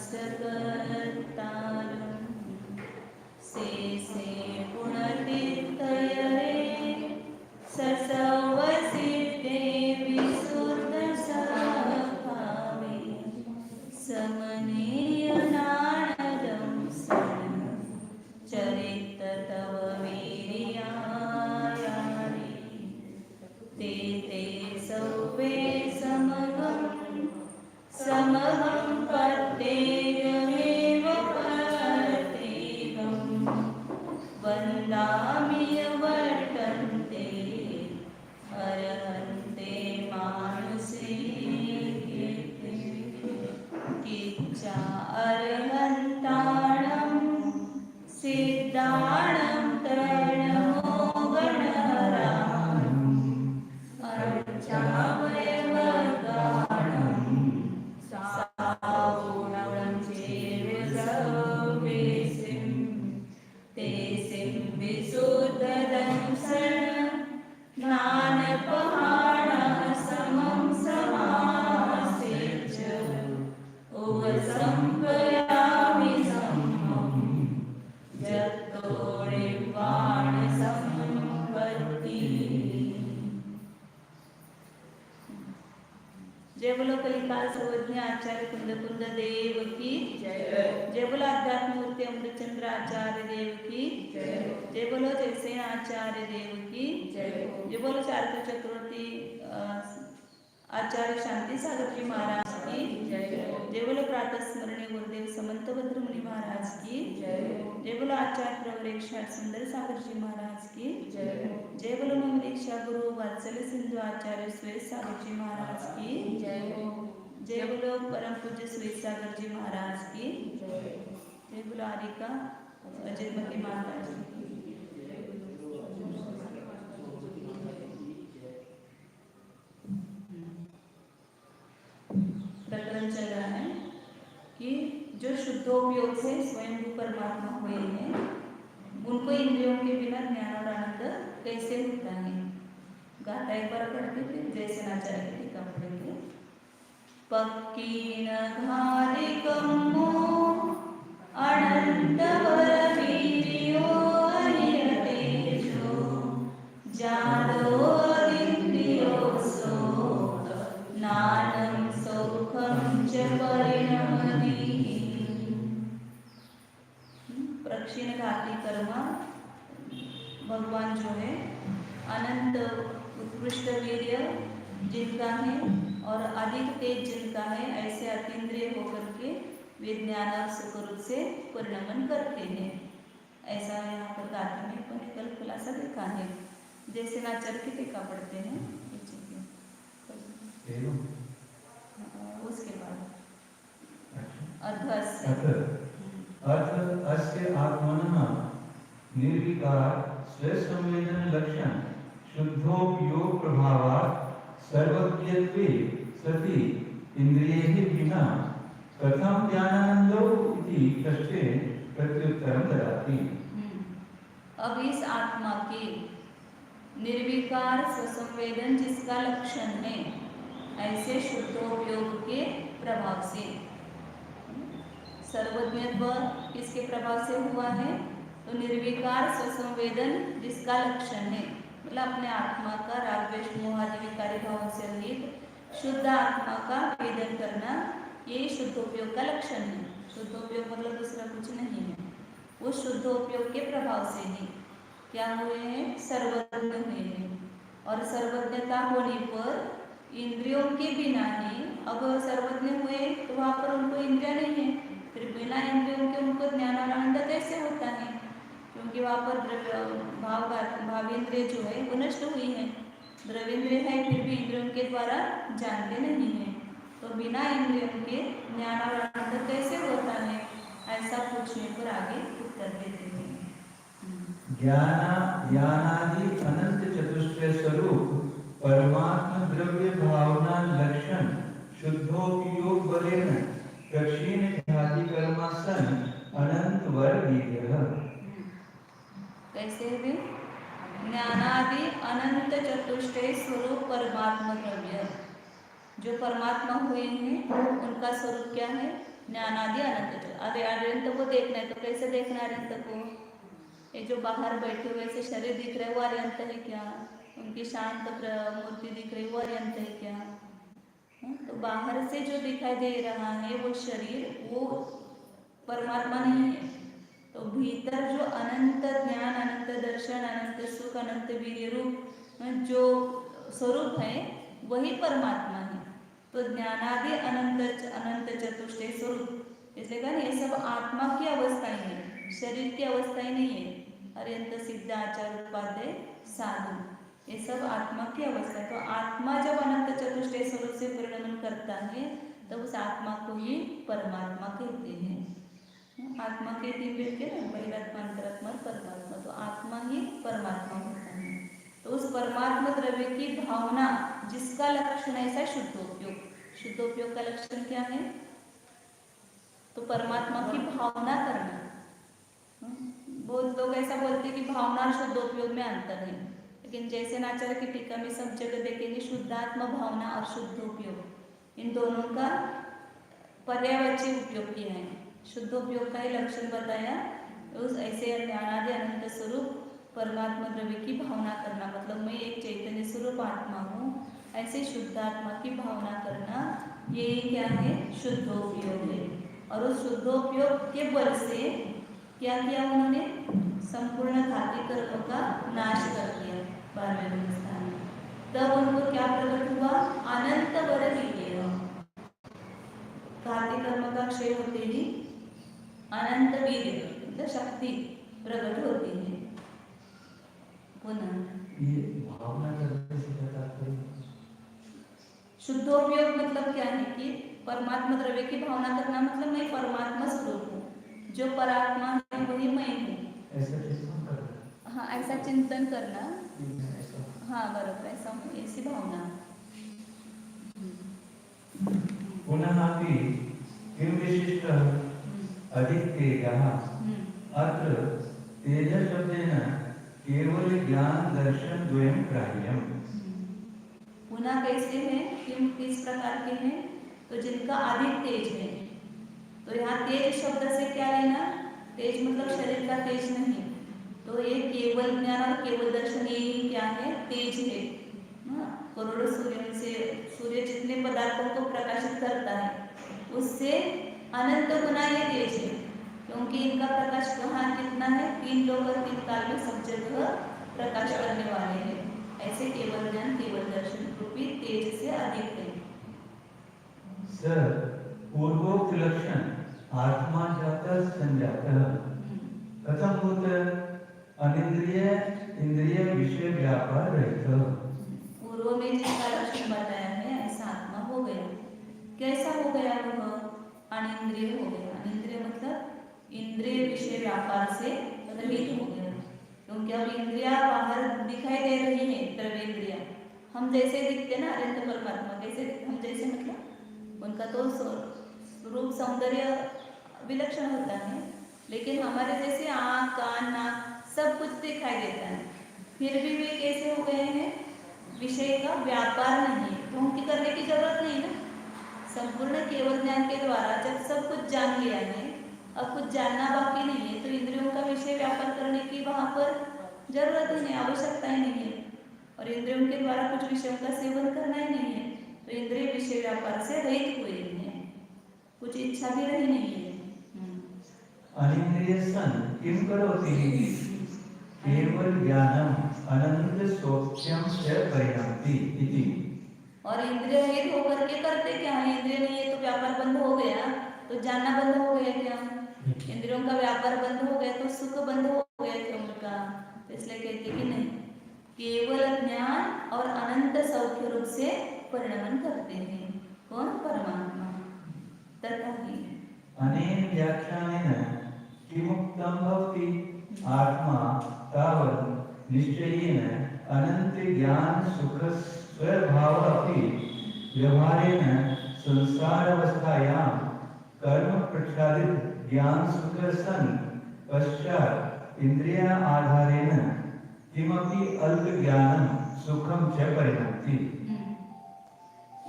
से पुनर्तीर्थये ससवसिद्धे विशुद्धसभावे समनीयनानदं चरित तव वीर्यायानि ते सौवे समहं प्रत्येकमेव प्रत्येकं वन्दामि वर्तन्ते अर्हन्ते मानुषे किच्चा अर्हन्ताणं सिद्धाणं तरणमो गणराम् अर्चामयवर्गाणं सावुणं चेव सर्वेसिं ते सिं विशुद्धदंसन् ज्ञानपहाणः समं समासेच उपसंपयामि सम्मं जत्तोरिवाण संपत्ति। जय बोलो कलिकाल सर्वज्ञ आचार्य कुंद कुंद देव की जय। जय बोलो अध्यात्म मूर्ति अमृतचंद्र आचार्य देव की जय। जय बोलो जयसेन आचार्य देव की जय। जय बोलो चारक चक्रवर्ती आचार्य शांति सागर जी महाराज की जय। जय बोलो प्रातः स्मरणीय गुरुदेव समंत भद्र मुनि महाराज की जय। जय बोलो आचार्य प्रवर एक सुंदर सागर जी महाराज की जय। जय बोलो मम दीक्षा गुरु वात्सल्य सिंधु आचार्य श्वेत सागर जी महाराज की जय। जय बोलो परम पूज्य श्वेत सागर जी महाराज की जय। जय बोलो आरिका अजयमती महाराज की। प्रकरण चल रहा है कि जो शुद्धोपयोग से स्वयं परमात्मा हुए हैं उनको इंद्रियों के बिना ज्ञान और आनंद कैसे होता है। गाथा एक बार पढ़ते थे जैसे नाचार्य की टीका पढ़ेंगे। पक्कीन घालिकम्मो अनंतवर वीर्यो अनियतेजो जातो अदिन्द्रियोऽसो नानं सौखं च परिणमति। प्रक्षीण घाती कर्म भगवान जो है अनंत उत्कृष्ट वीर्य जिनका है और अधिक तेज जिनका है ऐसे अतीन्द्रिय होकर के वे ज्ञान और सुख रूप से परिणमन करते हैं। ऐसा यहाँ पर गाथा में अपन कल खुलासा देखा है। जैसे नाचर की टीका पढ़ते हैं उसके बाद अस्य आत्मनः निर्विकार स्वसंवेदन लक्षण शुद्धोपयोग प्रभावात् सर्वज्ञत्वे सति इंद्रियैः विना कथं ज्ञानानन्दो इति कष्टे प्रत्युत्तरं ददाति। अब इस आत्मा के निर्विकार स्वसंवेदन जिसका लक्षण है ऐसे शुद्धोपयोग के प्रभाव से सर्वज्ञत्व किसके प्रभाव से हुआ है तो निर्विकार स्वसंवेदन जिसका लक्षण है मतलब अपने आत्मा का राग द्वेष मोह आदि विकारी भावों से रहित शुद्ध आत्मा का वेदन करना ये शुद्धोपयोग का लक्षण है। शुद्धोपयोग मतलब दूसरा कुछ नहीं है। वो शुद्धोपयोग के प्रभाव से ही क्या हुए हैं सर्वज्ञ हुए हैं और सर्वज्ञता होने पर इंद्रियों के बिना ही अब सर्वज्ञ हुए तो वहाँ पर उनको इंद्रिया नहीं है फिर बिना इंद्रियों के उनको ज्ञान और आनंद कैसे होता है क्योंकि वहाँ पर भावेंद्रिय जो है वो नष्ट हुई है। द्रव्येंद्रिय है फिर भी इंद्रियों के द्वारा जानते नहीं है तो बिना इंद्रियों के ज्ञान और आनंद कैसे होता है ऐसा पूछने पर आगे उत्तर देते हैं। ज्ञानादि अनंत चतुष्टय स्वरूप परमात्मा द्रव्य भावना लक्षण शुद्धोपयोग बलेन प्रक्षीण ख्याति कर्मा सन अनंत वर विग्रह। कैसे है ज्ञानादि अनंत चतुष्टय स्वरूप परमात्मा द्रव्य जो परमात्मा हुए हैं उनका स्वरूप क्या है ज्ञानादि अनंत। अरे अनंत को देखना है तो कैसे देखना है अनंत को? ये जो बाहर बैठे हुए ऐसे शरीर दिख रहे हैं वो अनंत है क्या? उनकी शांत मूर्ति दिख रही है वो अनंत है क्या? तो बाहर से जो दिखाई दे रहा है वो शरीर वो परमात्मा नहीं है। तो भीतर जो अनंत ज्ञान, अनंत दर्शन, अनंत सुख, अनंत वीर्य रूप जो स्वरूप है वही परमात्मा है। तो ज्ञानादि अनंत अनंत चतुष्टय स्वरूप, इसलिए कहा ये सब आत्मा की अवस्थाएं है, शरीर की अवस्थाएं नहीं है। अत्यंत सिद्ध आचार्य उपाध्याय साधु, ये सब आत्मा की अवस्था है। तो आत्मा जब अनंत चतुष्टय स्वरूप से परिणमन करता है तब उस आत्मा को ही परमात्मा कहते हैं। आत्मा के तीन भेद के ना, बहिरात्मा, अंतरात्मा और परमात्मा। तो आत्मा ही परमात्मा होता है। तो उस परमात्मा द्रव्य की भावना जिसका लक्षण ऐसा शुद्धोपयोग। शुद्धोपयोग का लक्षण क्या है? तो परमात्मा की भावना करना। बहुत लोग ऐसा बोलते हैं कि भावना और शुद्धोपयोग में अंतर है, लेकिन जैसे आचार्य की टीका में सब जगह देखेंगे शुद्धात्मा भावना और शुद्धोपयोग इन दोनों का पर्यायवाची उपयोग किया है। शुद्धोपयोग का ही लक्षण बताया, उस ऐसे ज्ञानादि अनंत स्वरूप परमात्मा द्रव्य की भावना करना, मतलब मैं एक चैतन्य स्वरूप आत्मा हूँ, ऐसे शुद्ध आत्मा की भावना करना, ये क्या है? शुद्धोपयोग है। और उस शुद्धोपयोग के बल से क्या किया उन्होंने? संपूर्ण घाती कर्म का नाश कर दिया 12वें स्थान में। तब उनको क्या प्रकट हुआ? अनंत वर वीर्य। घाती कर्म का क्षय होते ही अनंत वीर्य मतलब शक्ति प्रकट होती है। पुनः ये भावना करने से क्या तात्पर्य? शुद्धोपयोग मतलब क्या है कि परमात्मा द्रव्य की भावना करना, मतलब मैं परमात्मा स्वरूप हूँ, जो परात्मा है वही मैं हूँ। ऐसा चिंतन करना। हाँ, ऐसा चिंतन करना। हाँ बराबर, ऐसा ऐसी भावना। पुनः अपि किं विशिष्ट अधिक तेजः अत्र तेज शब्देन केवल ज्ञान दर्शन द्वयं ग्राह्यम्। पुनः कैसे है? किस प्रकार के हैं? तो जिनका अधिक तेज है। तो यहाँ तेज शब्द से क्या लेना? तेज मतलब शरीर का तेज नहीं, तो ये केवल ज्ञान और केवल दर्शन ये क्या है? तेज है। करोड़ों सूर्य से सूर्य जितने पदार्थों को प्रकाशित करता है उससे अनंत गुना ये तेज है, क्योंकि इनका प्रकाश कहाँ कितना है? 3 लोक और 3 काल में सब जगह प्रकाश करने वाले हैं। ऐसे केवल ज्ञान केवल दर्शन रूपी तेज से अधिक है। सर पूर्वोक्त लक्षण आत्मा जातः संजातः कथम होता अनिंद्रिय इंद्रिय विषय व्यापार रहता। पूर्व में जिसका लक्षण बताया है ऐसा आत्मा हो गया। कैसा हो गया? वह अनिंद्रिय हो गया। अनिंद्रिय मतलब इंद्रिय विषय व्यापार से रहित हो गया, क्योंकि अब इंद्रिया बाहर दिखाई दे रही है। द्रव्येंद्रिया हम जैसे दिखते ना, अनंत परमात्मा कैसे हम जैसे, मतलब उनका तो रूप सौंदर्य विलक्षण होता है, लेकिन हमारे जैसे आँख कान नाक सब कुछ दिखाई देता है, फिर भी वे कैसे हो गए हैं? विषय का व्यापार नहीं है, तो उनकी करने की जरूरत नहीं ना। संपूर्ण केवल ज्ञान के द्वारा जब सब कुछ जान लिया है, अब कुछ जानना बाकी नहीं है, तो इंद्रियों का विषय व्यापार करने की वहाँ पर जरूरत ही नहीं, आवश्यकता ही नहीं है। और इंद्रियों के द्वारा कुछ विषयों का सेवन करना ही नहीं है, तो इंद्रिय विषय व्यापार से रहित हुए हैं, कुछ इच्छा भी रही नहीं है। अनिंद्रिय सन किं करोति केवल ज्ञानम अनंत सौख्यम से परिणमति इति। और इंद्रिय रहित होकर के करते क्या है? इंद्रिय नहीं है तो व्यापार बंद हो गया, तो जानना बंद हो गया क्या? इंद्रियों का व्यापार बंद हो गया तो सुख बंद हो गया क्या उनका? इसलिए कहते कि नहीं, केवल ज्ञान और अनंत सौख्य रूप से परिणमन करते हैं। कौन? परमात्मा। तथा ही अनेन व्याख्यानेन किमुक्तं भवति आत्मा तावत् निश्चयेन अनंत ज्ञान सुख स्वभाव अपि व्यवहारेण संसार अवस्थायां कर्म प्रच्छादित ज्ञान सुख सन पश्चात इंद्रिय आधारेण किमपि अल्प ज्ञानम सुखम च परिणमति।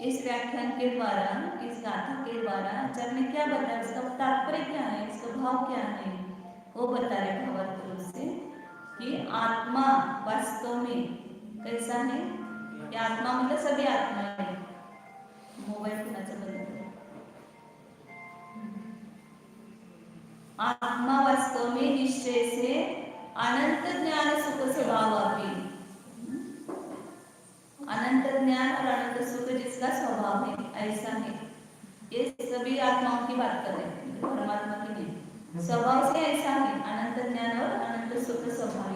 इस व्याख्यान के द्वारा इस गाथा के द्वारा आचार्य ने क्या बताया, उसका तात्पर्य क्या है, इसका भाव क्या है, वो बता रहे भावार्थ रूप से कि आत्मा वास्तव में कैसा है। ये आत्मा मतलब सभी आत्मा है। मोबाइल कुणाचा बंद करा। आत्मा वास्तव में निश्चय से अनंत ज्ञान सुख स्वभाव है। अनंत ज्ञान और अनंत सुख जिसका स्वभाव है, ऐसा है। ये सभी आत्माओं की बात कर रहे हैं, परमात्मा की नहीं। स्वभाव से ऐसा है, अनंत ज्ञान और अनंत सुख स्वभाव है।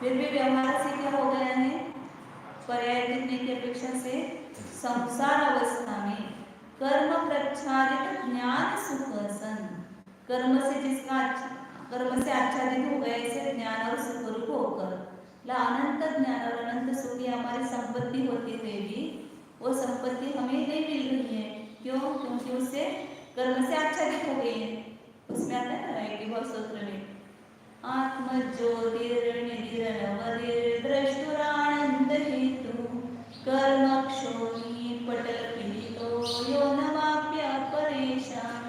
फिर भी व्यवहार से क्या हो गया है, पर्याय दिखने की अपेक्षा से संसार अवस्था में कर्म प्रच्छादित ज्ञान सुख सन, कर्म से आच्छादित हो गए ऐसे ज्ञान और सुख रूप होकर अनंत ज्ञान और अनंत सुख की हमारी संपत्ति होती हुए भी वो संपत्ति हमें नहीं मिल रही है। क्यों? क्योंकि उससे कर्म से आच्छादित हो गई है। उसमें आता है ना एक बहुत सूत्र में, आत्म ज्योतिर्निधिरनवधिर द्रष्टुरानंद हेतु कर्म क्षोणी पटल पीतो यो नवाप्य परेशान।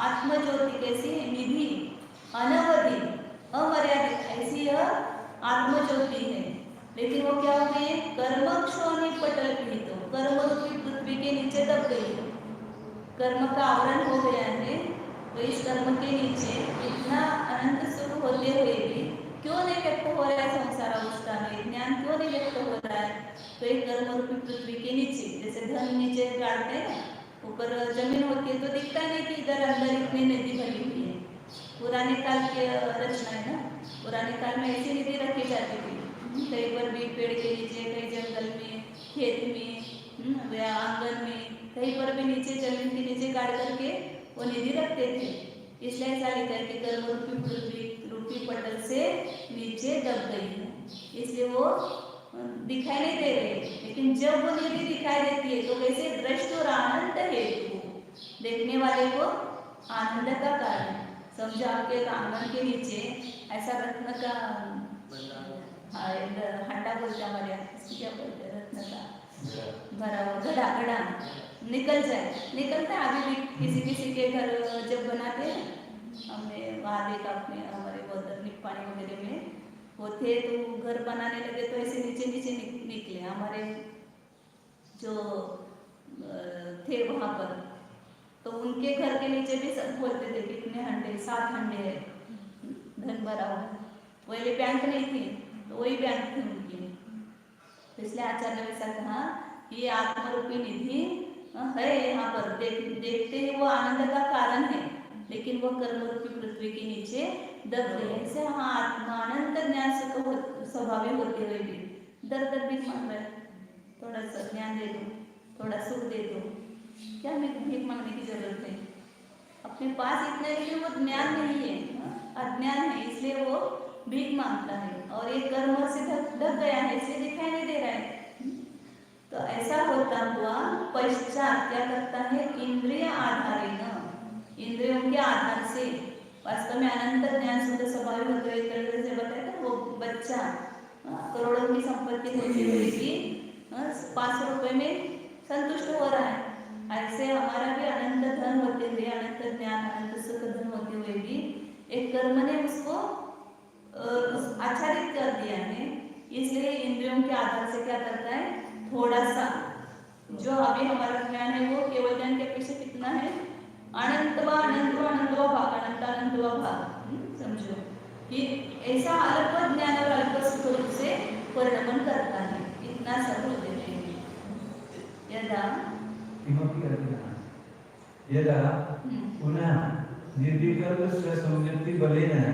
आत्म ज्योति कैसी है? निधि, अनवधि, अमर्यादित, ऐसी यह आत्म ज्योति है। लेकिन वो क्या हो गई है? कर्म क्षोणी पटल पीतो, कर्म रूपी पृथ्वी के नीचे दब गई है। कर्म का आवरण हो गया है। तो इस कर्म के नीचे इतना अनंत सुख होते हुए भी क्यों नहीं व्यक्त हो रहा है संसार अवस्था में, ज्ञान क्यों नहीं व्यक्त हो रहा है? तो एक कर्म रूपी पृथ्वी के नीचे, जैसे धन नीचे गाड़ते हैं, ऊपर जमीन होती है तो दिखता नहीं कि इधर अंदर इतनी नदी भरी हुई है। पुराने काल की रचना है ना, पुराने काल में ऐसी निधि रखी जाती थी, कहीं पर भी पेड़ के नीचे, कहीं जंगल में, खेत में, या आंगन में, कहीं पर भी नीचे जमीन के नीचे गाड़ करके वो निधि रखते थे। इसलिए ऐसा लिखा है कि कर्म रूपी पृथ्वी रूपी पटल से नीचे दब गई है, इसलिए वो दिखाई नहीं दे रहे। लेकिन जब वो निधि दिखाई देती है तो कैसे? दृष्ट और आनंद हेतु, देखने वाले को आनंद का कारण। समझो आपके आंगन के नीचे ऐसा रत्न का हंडा बोलते हमारे यहाँ, क्या बोलते हैं, रत्न का भरा हुआ घड़ा, घड़ा निकल जाए, निकलता है अभी भी किसी के घर जब बनाते हैं। हमने वहाँ देखा अपने हमारे बहुत निप्पाणी वगैरह में वो थे, तो घर बनाने लगे तो ऐसे नीचे नीचे निकले। हमारे जो थे वहाँ पर, तो उनके घर के नीचे भी सब बोलते थे कितने हंडे, 7 हंडे है धन भरा हुआ। पहले बैंक नहीं थी तो वही बैंक थी उनकी। इसलिए आचार्य ने ऐसा कहा कि ये आत्मरूपी निधि है, यहाँ पर देखते ही वो आनंद का कारण है, लेकिन वो कर्म रूपी पृथ्वी के नीचे दब गई है। ऐसे हाँ, आत्मा अनंत ज्ञान सुख स्वभाव होते हुए भी दर दर भी मांग रहा है, थोड़ा सा ज्ञान दे दो, थोड़ा सुख दे दो। क्या भीख मांगने की जरूरत है? अपने पास इतना है, वो ज्ञान नहीं है, अज्ञान है, इसलिए वो भीख मांगता है। और ये कर्म से ढक गया है, इसलिए दिखाई नहीं दे रहा है। तो ऐसा होता हुआ पश्चात क्या करता है? इंद्रिय आधारेण, इंद्रियों के आधार से वास्तव में अनंत ज्ञान सुख स्वभाव होते हुए, तरह से बताया था वो बच्चा करोड़ों की संपत्ति होती हुई भी 500 रुपए में संतुष्ट हो रहा है। ऐसे हमारा भी अनंत धन होते हुए, अनंत ज्ञान अनंत सुख धन होते हुए भी एक कर्म ने उसको आच्छादित कर दिया है। इसलिए इंद्रियों के आधार से क्या करता है? थोड़ा सा जो अभी हमारा ज्ञान है वो केवल ज्ञान की अपेक्षा कितना है? अनंतवा अनंतवा अनंतवा भाग, अनंत अनंतवा भाग। समझो कि ऐसा अल्प ज्ञान और अल्प सुख रूप से परिणमन करता है। इतना सब हो देते हैं। यदा यदा पुनः निर्विकल्प स्वसंवृत्ति बलेन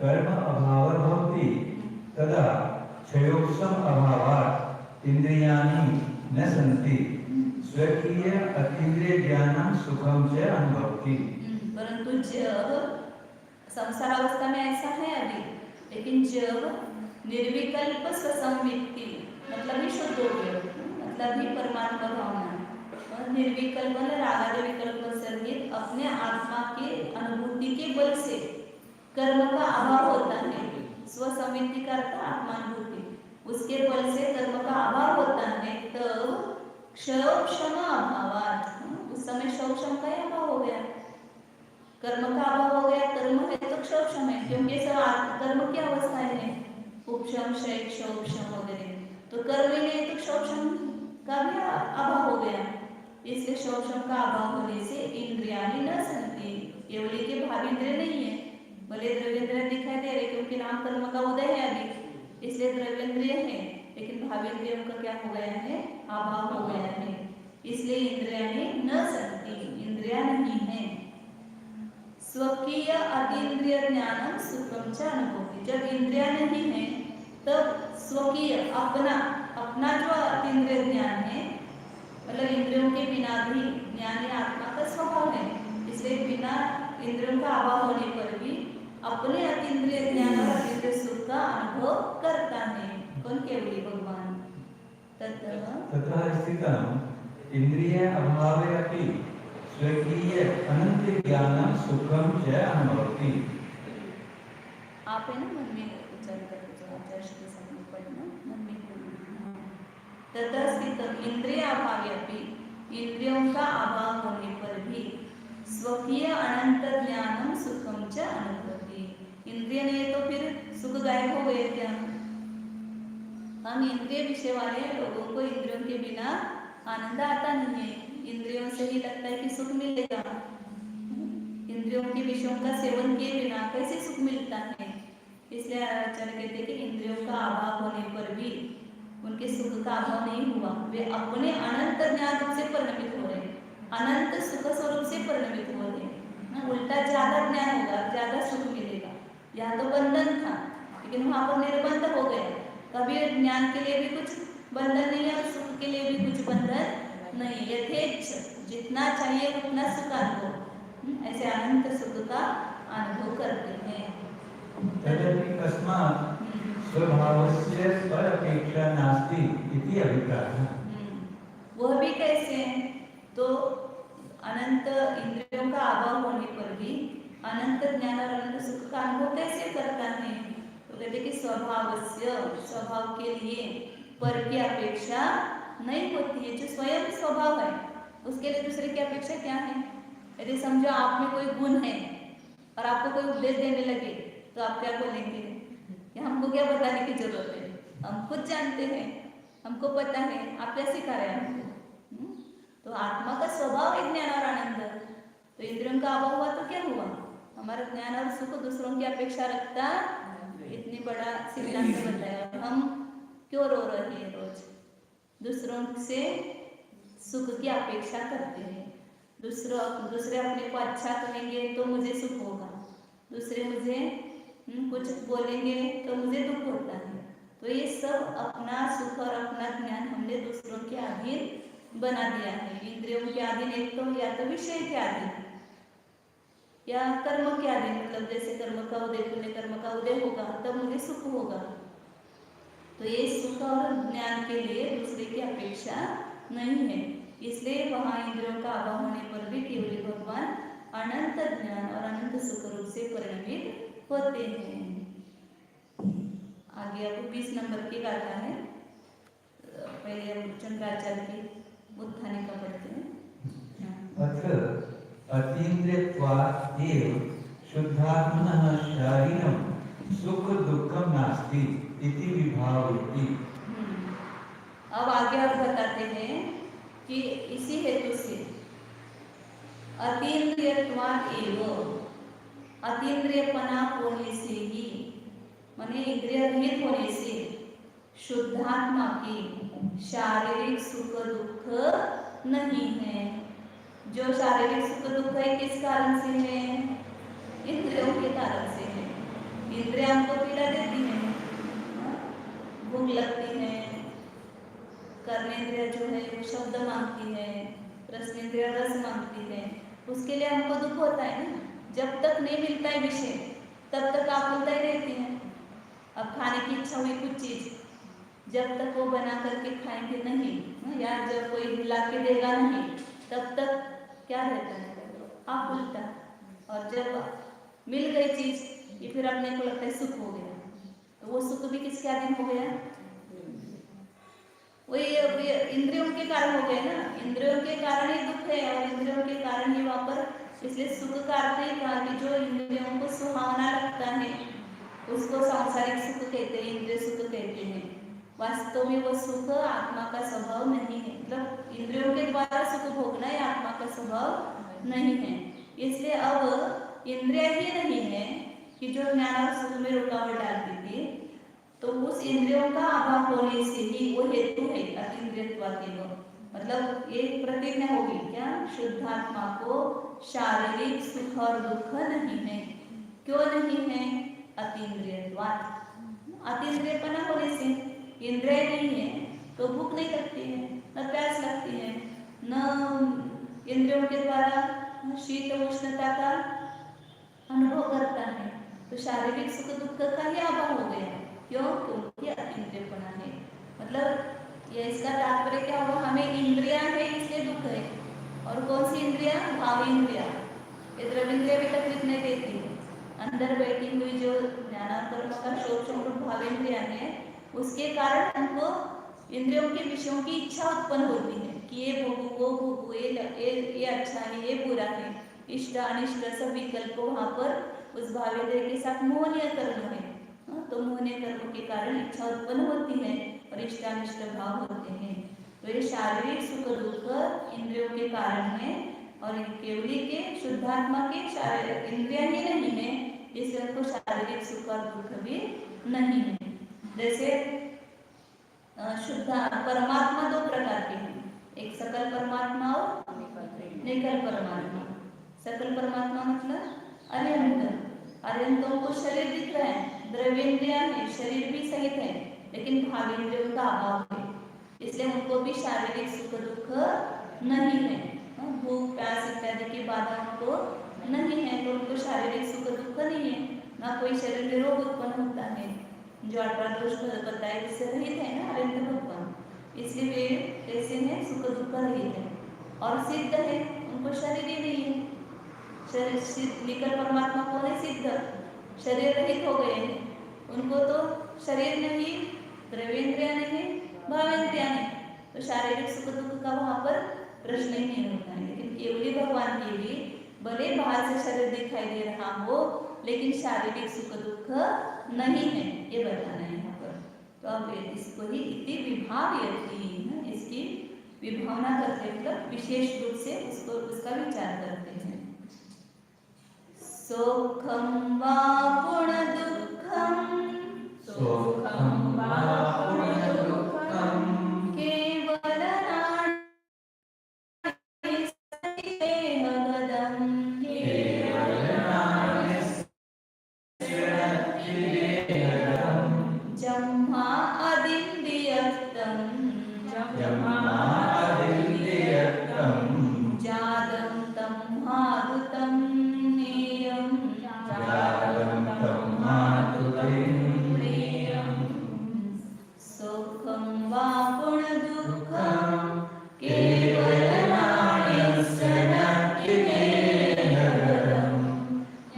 कर्म अभावः भवति तदा क्षयोक्षम अभावात् इंद्रियाणि न सन्ति स्वकीय अतीन्द्रिय ज्ञानं सुखम च अनुभवति। परंतु जब संसार अवस्था में ऐसा है अभी, लेकिन जब निर्विकल्प स्वसंवृत्ति मतलब ही शुद्ध हो गया, मतलब ही परमात्मा भावना, निर्विकल्प रागादि विकल्प सहित अपने आत्मा के अनुभूति के बल से कर्म का अभाव होता है। स्वसंवृत्ति का अर्थ आत्मानुभूति, उसके बल से कर्म का अभाव होता है। तब क्षयोक्षम अभावात्, उस समय शौचम का ही अभाव हो गया, कर्म का अभाव हो गया। कर्म है तो शौचम है, क्योंकि सब कर्म की अवस्थाएं हैं, उपशम शैक शौचम वगैरह। तो कर्म ही नहीं तो शौचम का भी अभाव हो गया। इसलिए शौचम का अभाव होने से इंद्रियाणि न संति, ये बोले कि भाव इंद्रिय नहीं है, भले द्रव्येंद्रिय दिखाई दे रहे क्योंकि नाम कर्म का उदय है अभी, इसलिए द्रव्येंद्रिय है, लेकिन भावेंद्रियों का क्या हो गया है, अभाव हो गया है। इसलिए इंद्रियाणि न संति, इंद्रिया नहीं है। स्वकीय अतीन्द्रिय ज्ञानम सुखम च अनुभूति, जब इंद्रिया नहीं है तब स्वकीय अपना अपना जो अतीन्द्रिय ज्ञान है, मतलब इंद्रियों के बिना भी ज्ञानी आत्मा का स्वभाव है, इसलिए बिना इंद्रियों का अभाव होने पर भी अपने अतीन्द्रिय ज्ञान और अतीन्द्रिय सुख का अनुभव करता है। कौन? केवली भगवान। ततः स्थितम् इंद्रिय अभावे अपि स्वकीय अनंत ज्ञानं सुखं च अनुभवति। आप है ना मन में उच्चारण करके जो आचार्य के सामने पढ़ना, मन में बोलना। ततः स्थितम् इंद्रिय अभावे अपि, इंद्रियों का अभाव होने पर भी स्वकीय अनंत ज्ञानम सुखम च अनुभवति। इंद्रिय नहीं तो फिर सुख गायब हो गए क्या? हम इंद्रिय विषय वाले लोगों को इंद्रियों के बिना आनंद आता नहीं है, इंद्रियों से ही लगता है कि सुख मिलेगा। इंद्रियों के विषयों का सेवन किए बिना कैसे सुख मिलता है? इसलिए आचार्य कहते हैं कि इंद्रियों का अभाव होने पर भी उनके सुख का अभाव नहीं हुआ, वे अपने अनंत ज्ञान रूप से परिणमित हो रहे, अनंत सुख स्वरूप से परिणमित हो रहे। उल्टा ज्यादा ज्ञान होगा ज्यादा सुख मिलेगा। यहाँ तो बंधन था, लेकिन वहां पर निर्बंध हो गए। कभी ज्ञान के लिए भी कुछ बंधन नहीं है और सुख के लिए भी कुछ बंधन नहीं, यथेच्छ जितना चाहिए उतना सुख अनुभव, ऐसे अनंत सुख का अनुभव करते हैं। तदपि कस्मात् स्वभावस्य स्वरपेक्षा नास्ति इति अभिप्रायः। वह भी कैसे हैं? तो अनंत इंद्रियों का अभाव होने पर भी अनंत ज्ञान और अनंत सुख का अनुभव कैसे करता है? तो कहते कि स्वभावस्य, स्वभाव के लिए पर की अपेक्षा नहीं होती है। जो स्वयं स्वभाव है उसके लिए दूसरे की अपेक्षा क्या है? यदि समझो आप में कोई गुण है और आपको कोई उपदेश देने लगे तो आप क्या बोलेंगे? या हमको क्या बताने की जरूरत है, हम खुद जानते हैं, हमको पता है, आप क्या सिखा रहे हैं हमको? तो आत्मा का स्वभाव है ज्ञान और आनंद। तो इंद्रियों का अभाव हुआ तो क्या हुआ? हमारा ज्ञान और सुख दूसरों की अपेक्षा रखता, इतनी बड़ा सिद्धांत बताया। हम क्यों रो रहे हैं रोज? दूसरों से सुख की अपेक्षा करते हैं। दूसरे अपने को अच्छा कहेंगे तो मुझे सुख होगा, दूसरे मुझे कुछ बोलेंगे तो मुझे दुख होता है। तो ये सब अपना सुख और अपना ज्ञान हमने दूसरों के अधीन बना दिया है। इंद्रियों के अधीन एक तो या तो विषय के अधीन या कर्म के अधीन, मतलब जैसे कर्म का उदय, पुण्य कर्म का उदय होगा तब मुझे सुख होगा। तो ये सुख और ज्ञान के लिए दूसरे की अपेक्षा नहीं है, इसलिए वहाँ इंद्रियों का अभाव होने पर भी केवल भगवान अनंत ज्ञान और अनंत सुख रूप से परिणमित होते हैं। आगे अब 20 नंबर की गाथा है, पहले हम शंकराचार्य की उत्थान का पढ़ते हैं। अत्र अतीन्द्रियत्वात् एव शुद्धात्मनः शारीरं सुख दुःखं नास्ति इति विभावयति। अब आगे आप बताते हैं कि इसी हेतु से अतीन्द्रियत्वात् एव, अतीन्द्रियपना होने से ही, माने इंद्रिय रहित होने से शुद्धात्मा की शारीरिक सुख दुख नहीं है। जो शारीरिक सुख दुख है किस कारण से है? इंद्रियों के कारण से है। इंद्रियां हमको पीड़ा देती हैं, भूख लगती है, कर्मेंद्रिय जो है वो शब्द मांगती है, रसनेंद्रिय रस मांगती है, उसके लिए हमको दुख होता है ना। जब तक नहीं मिलता है विषय तब तक आकुलता ही रहती है। अब खाने की इच्छा हुई कुछ चीज, जब तक वो बना करके खाएंगे नहीं, या जब कोई ला के देगा नहीं, तब तक क्या रहता है? आकुलता। और जब मिल गई चीज ये फिर अपने को लगता है सुख हो गया। तो वो सुख भी किसके अधीन हो गया? वही इंद्रियों के कारण हो गए ना, इंद्रियों के कारण ही दुख है और इंद्रियों के कारण ही वहां पर, इसलिए सुख का अर्थ ही कहा कि जो इंद्रियों को सुहावना लगता है उसको सांसारिक सुख कहते हैं, इंद्रिय सुख कहते हैं। वास्तव में वो सुख आत्मा का स्वभाव नहीं है, मतलब इंद्रियों के द्वारा सुख भोगना ही आत्मा का स्वभाव नहीं है। इसलिए अब इंद्रिय ही नहीं है कि जो ज्ञान और सुख में रुकावट डालती थी, तो उस इंद्रियों का अभाव होने से ही वो हेतु है अतीन्द्रियत्वादेव। मतलब एक प्रतिज्ञा होगी क्या, शुद्धात्मा को शारीरिक सुख और दुख नहीं है। क्यों नहीं है? अतीन्द्रियत्वात्, अतीन्द्रियपना होने से, इंद्रिय नहीं है तो भूख नहीं लगती है, न प्यास लगती है, न इंद्रियों के द्वारा शीत उष्णता का अनुभव करता है, तो शारीरिक सुख दुख का ही अभाव हो गया। क्यों? क्योंकि अतीन्द्रियपना है। मतलब ये इसका तात्पर्य क्या हुआ, हमें इंद्रियां है इसलिए दुख है। और कौन सी इंद्रिया? भाव इंद्रिया। ये द्रव्य भी तकलीफ नहीं देती है, अंदर बैठी हुई जो ज्ञानांतर्म का शोक भाव इंद्रिया है, उसके कारण हमको इंद्रियों के विषयों की इच्छा उत्पन्न होती है कि ये भोगू वो भोगू, ये अच्छा है ये बुरा है, इष्ट अनिष्ट सब विकल्प वहां पर उस भावेंद्रिय के साथ मोहनीय कर्म है। तो मोहनीय कर्म के कारण इच्छा उत्पन्न होती है और इष्ट अनिष्ट भाव होते हैं। तो ये शारीरिक सुख दुख इंद्रियों के कारण है और केवली के शुद्धात्मा के शारीरिक इंद्रिया ही नहीं है, इसलिए उनको शारीरिक सुख और दुख भी नहीं है। जैसे शुद्ध परमात्मा दो प्रकार के हैं, एक सकल परमात्मा और निकल परमात्मा। सकल परमात्मा मतलब अरिहंत, अरिहंतों को शरीर दिख रहा है, द्रव्येंद्रिया है, शरीर भी सहित है, लेकिन भावेंद्रियों का अभाव है, इसलिए उनको भी शारीरिक सुख दुख नहीं है। भूख प्यास इत्यादि की बाधा उनको नहीं है, तो उनको शारीरिक सुख दुख नहीं है, ना कोई शरीर में रोग उत्पन्न होता है, जो 18 दोष बताए जिससे रहित है ना अरिहंत भगवान, इसलिए वे कैसे हैं? सुख दुख रहित है। और सिद्ध है, उनको शरीर ही नहीं है, शरीर निकल परमात्मा को है सिद्ध, शरीर रहित हो गए हैं, उनको तो शरीर नहीं, द्रव्येंद्रिया नहीं, भावेंद्रिया नहीं, तो शारीरिक सुख दुख का वहां पर प्रश्न ही नहीं होता है। लेकिन केवली भगवान के भी भले बाहर से शरीर दिखाई दे रहा हो, लेकिन शारीरिक सुख दुख नहीं है, ये बताना है यहाँ पर। तो अब इसको ही इति विभावयति, इसकी विभावना करते मतलब विशेष रूप से उसको उसका विचार करते हैं। सुखम वा गुण दुःखम, सुखम वा गुण दुःखम, केवल जम्मा अदिन्द्रियत्तं, जातं तं मारुतं नेयं, सुखं वा गुण दुःखं केवलनाणयस्य न किमेन गतं,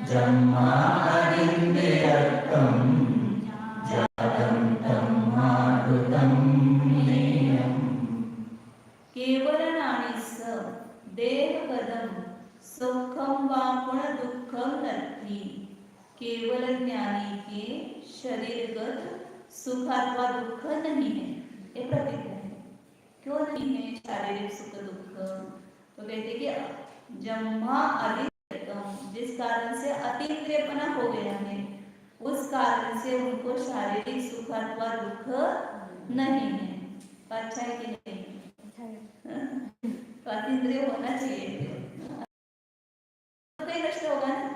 जन्मा अदिन्द्रियत्तं जातं तं मारुतं नेयम्। केवलनाणयस्य देहपदं सुखं वा गुण दुःखं नत्ति, केवल ज्ञानी के शरीरगत सुख अथवा दुख नहीं है, ये प्रतिज्ञा है। क्यों नहीं है शारीरिक सुख दुख? तो कहते कि जम्मा अतीन्द्रियत्वम, जिस कारण से अतीन्द्रियपना हो गया है, उस कारण से उनको शारीरिक सुख अथवा दुख नहीं है। तो अच्छा है कि नहीं? तो अतीन्द्रिय होना चाहिए, तो कहीं नष्ट होगा ना।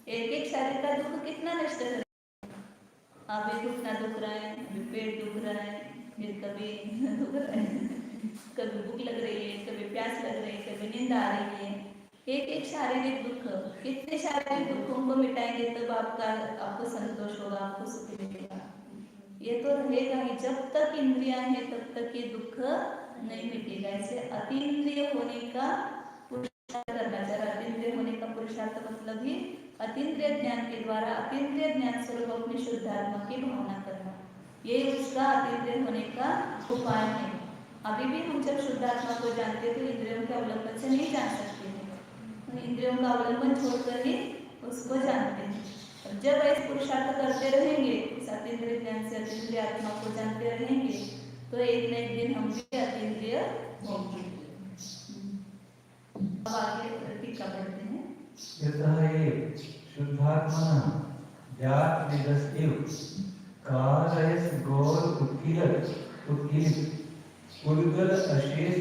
एक एक शरीर का दुख कितना नष्ट है, अभी घुटना दुख रहा है, अभी पेट दुख रहा है, फिर कभी दुख रहा है, कभी भूख लग रही है, कभी प्यास लग रही है, कभी नींद आ रही है। एक एक शारीरिक दुख, कितने शारीरिक दुखों को मिटाएंगे तब आपको संतोष होगा, आपको सुख मिलेगा। ये तो रहेगा ही, जब तक इंद्रियां हैं तब तक ये दुख नहीं मिटेगा। ऐसे अतीन्द्रिय होने का पुरुषार्थ करना चाहिए। अतीन्द्रिय होने का पुरुषार्थ मतलब ही अतीन्द्रिय ज्ञान के द्वारा अतीन्द्रिय ज्ञान स्वरूप अपनी शुद्धात्मा की भावना करना, ये उसका अतीन्द्रिय होने का उपाय है। अभी भी हम जब शुद्ध आत्मा को जानते हैं तो इंद्रियों के अवलंबन से नहीं जान सकते हैं, तो इंद्रियों का अवलंबन छोड़कर ही उसको जानते हैं। और जब ऐसे पुरुषार्थ करते रहेंगे, इस अतीन्द्रिय ज्ञान से अतीन्द्रिय आत्मा को जानते रहेंगे, तो एक न एक दिन हम भी अतीन्द्रिय होंगे। अब आगे टीका पढ़ते हैं। यतः एव शुद्धात्मनः जात वेदस्यैव कालयस् गौर उत्कीलित उद्गल अशेष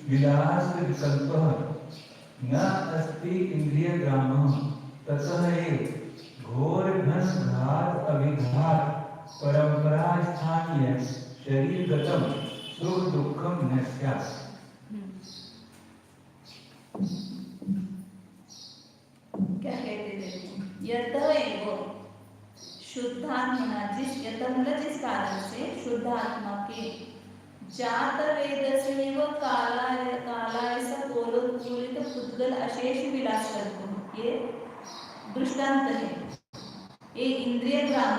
विलास विकल्पः न अस्ति इंद्रियग्रामः ततः एव घोर घन घात अभिघात परंपरा स्थानीय शरीरगतम सुख दुःखम न स्यात्। क्या कहते देखो, यतः एव शुद्धात्मना, जिस यतः मतलब जिस कारण से शुद्ध आत्मा के जात वेद से एव कालायस गोलोत्फुल्लित पुद्गल अशेष विलास कल्पः, ये दृष्टांत है। ये इंद्रिय ग्राम,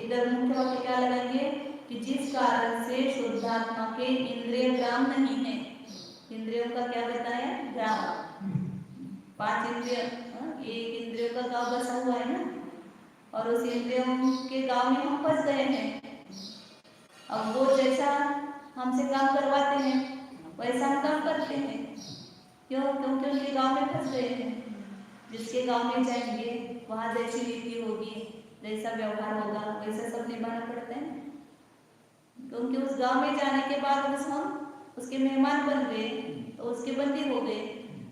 इधर मुख्य वाक्य क्या लगाएंगे कि जिस कारण से शुद्ध आत्मा के इंद्रिय ग्राम नहीं है। इंद्रियों का क्या बताया, ग्राम, 5 इंद्रिय, एक इंद्रियों का गांव बसा हुआ है ना, और उस इंद्रियों के गांव में हम फंस गए हैं। अब वो जैसा हमसे काम करवाते हैं वैसा हम काम करते हैं। क्यों? क्योंकि उनके गांव में फंस गए हैं। जिसके गांव में जाएंगे वहाँ जैसी नीति होगी, जैसा व्यवहार होगा, वैसा सब निभाना पड़ता है। क्योंकि उस गांव में जाने के बाद हम उसके मेहमान बन गए, तो उसके बंदी हो गए,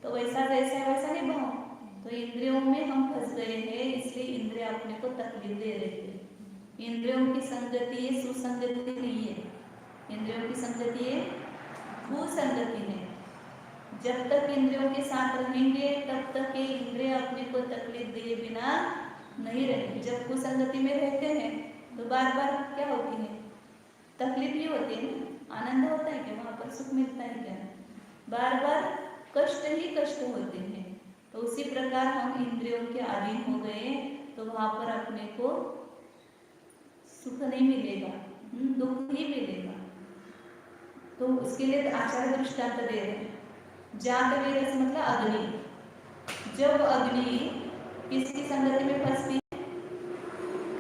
तो वैसा जैसा वैसा निभाओ। तो इंद्रियों में हम फंस गए हैं, इसलिए इंद्रिय अपने को तकलीफ दे रहे थे। इंद्रियों की संगति ये सुसंगति नहीं है, इंद्रियों की संगति ये कुसंगति है। जब तक इंद्रियों के साथ रहेंगे तब तक ये इंद्रिय अपने को तकलीफ दिए बिना नहीं रहेंगे। जब कुसंगति में रहते हैं तो बार बार क्या होती है, तकलीफ ही होती है ना। आनंद होता है क्या, वहाँ पर सुख मिलता है क्या? बार बार कष्ट ही कष्ट होते हैं। तो उसी प्रकार हम इंद्रियों के अधीन हो गए तो वहाँ पर अपने को सुख नहीं मिलेगा, दुख ही मिलेगा। तो उसके लिए आचार्य दृष्टांत दे रहे हैं। जात वेद मतलब अग्नि। जब अग्नि किसकी संगति में फंसती है,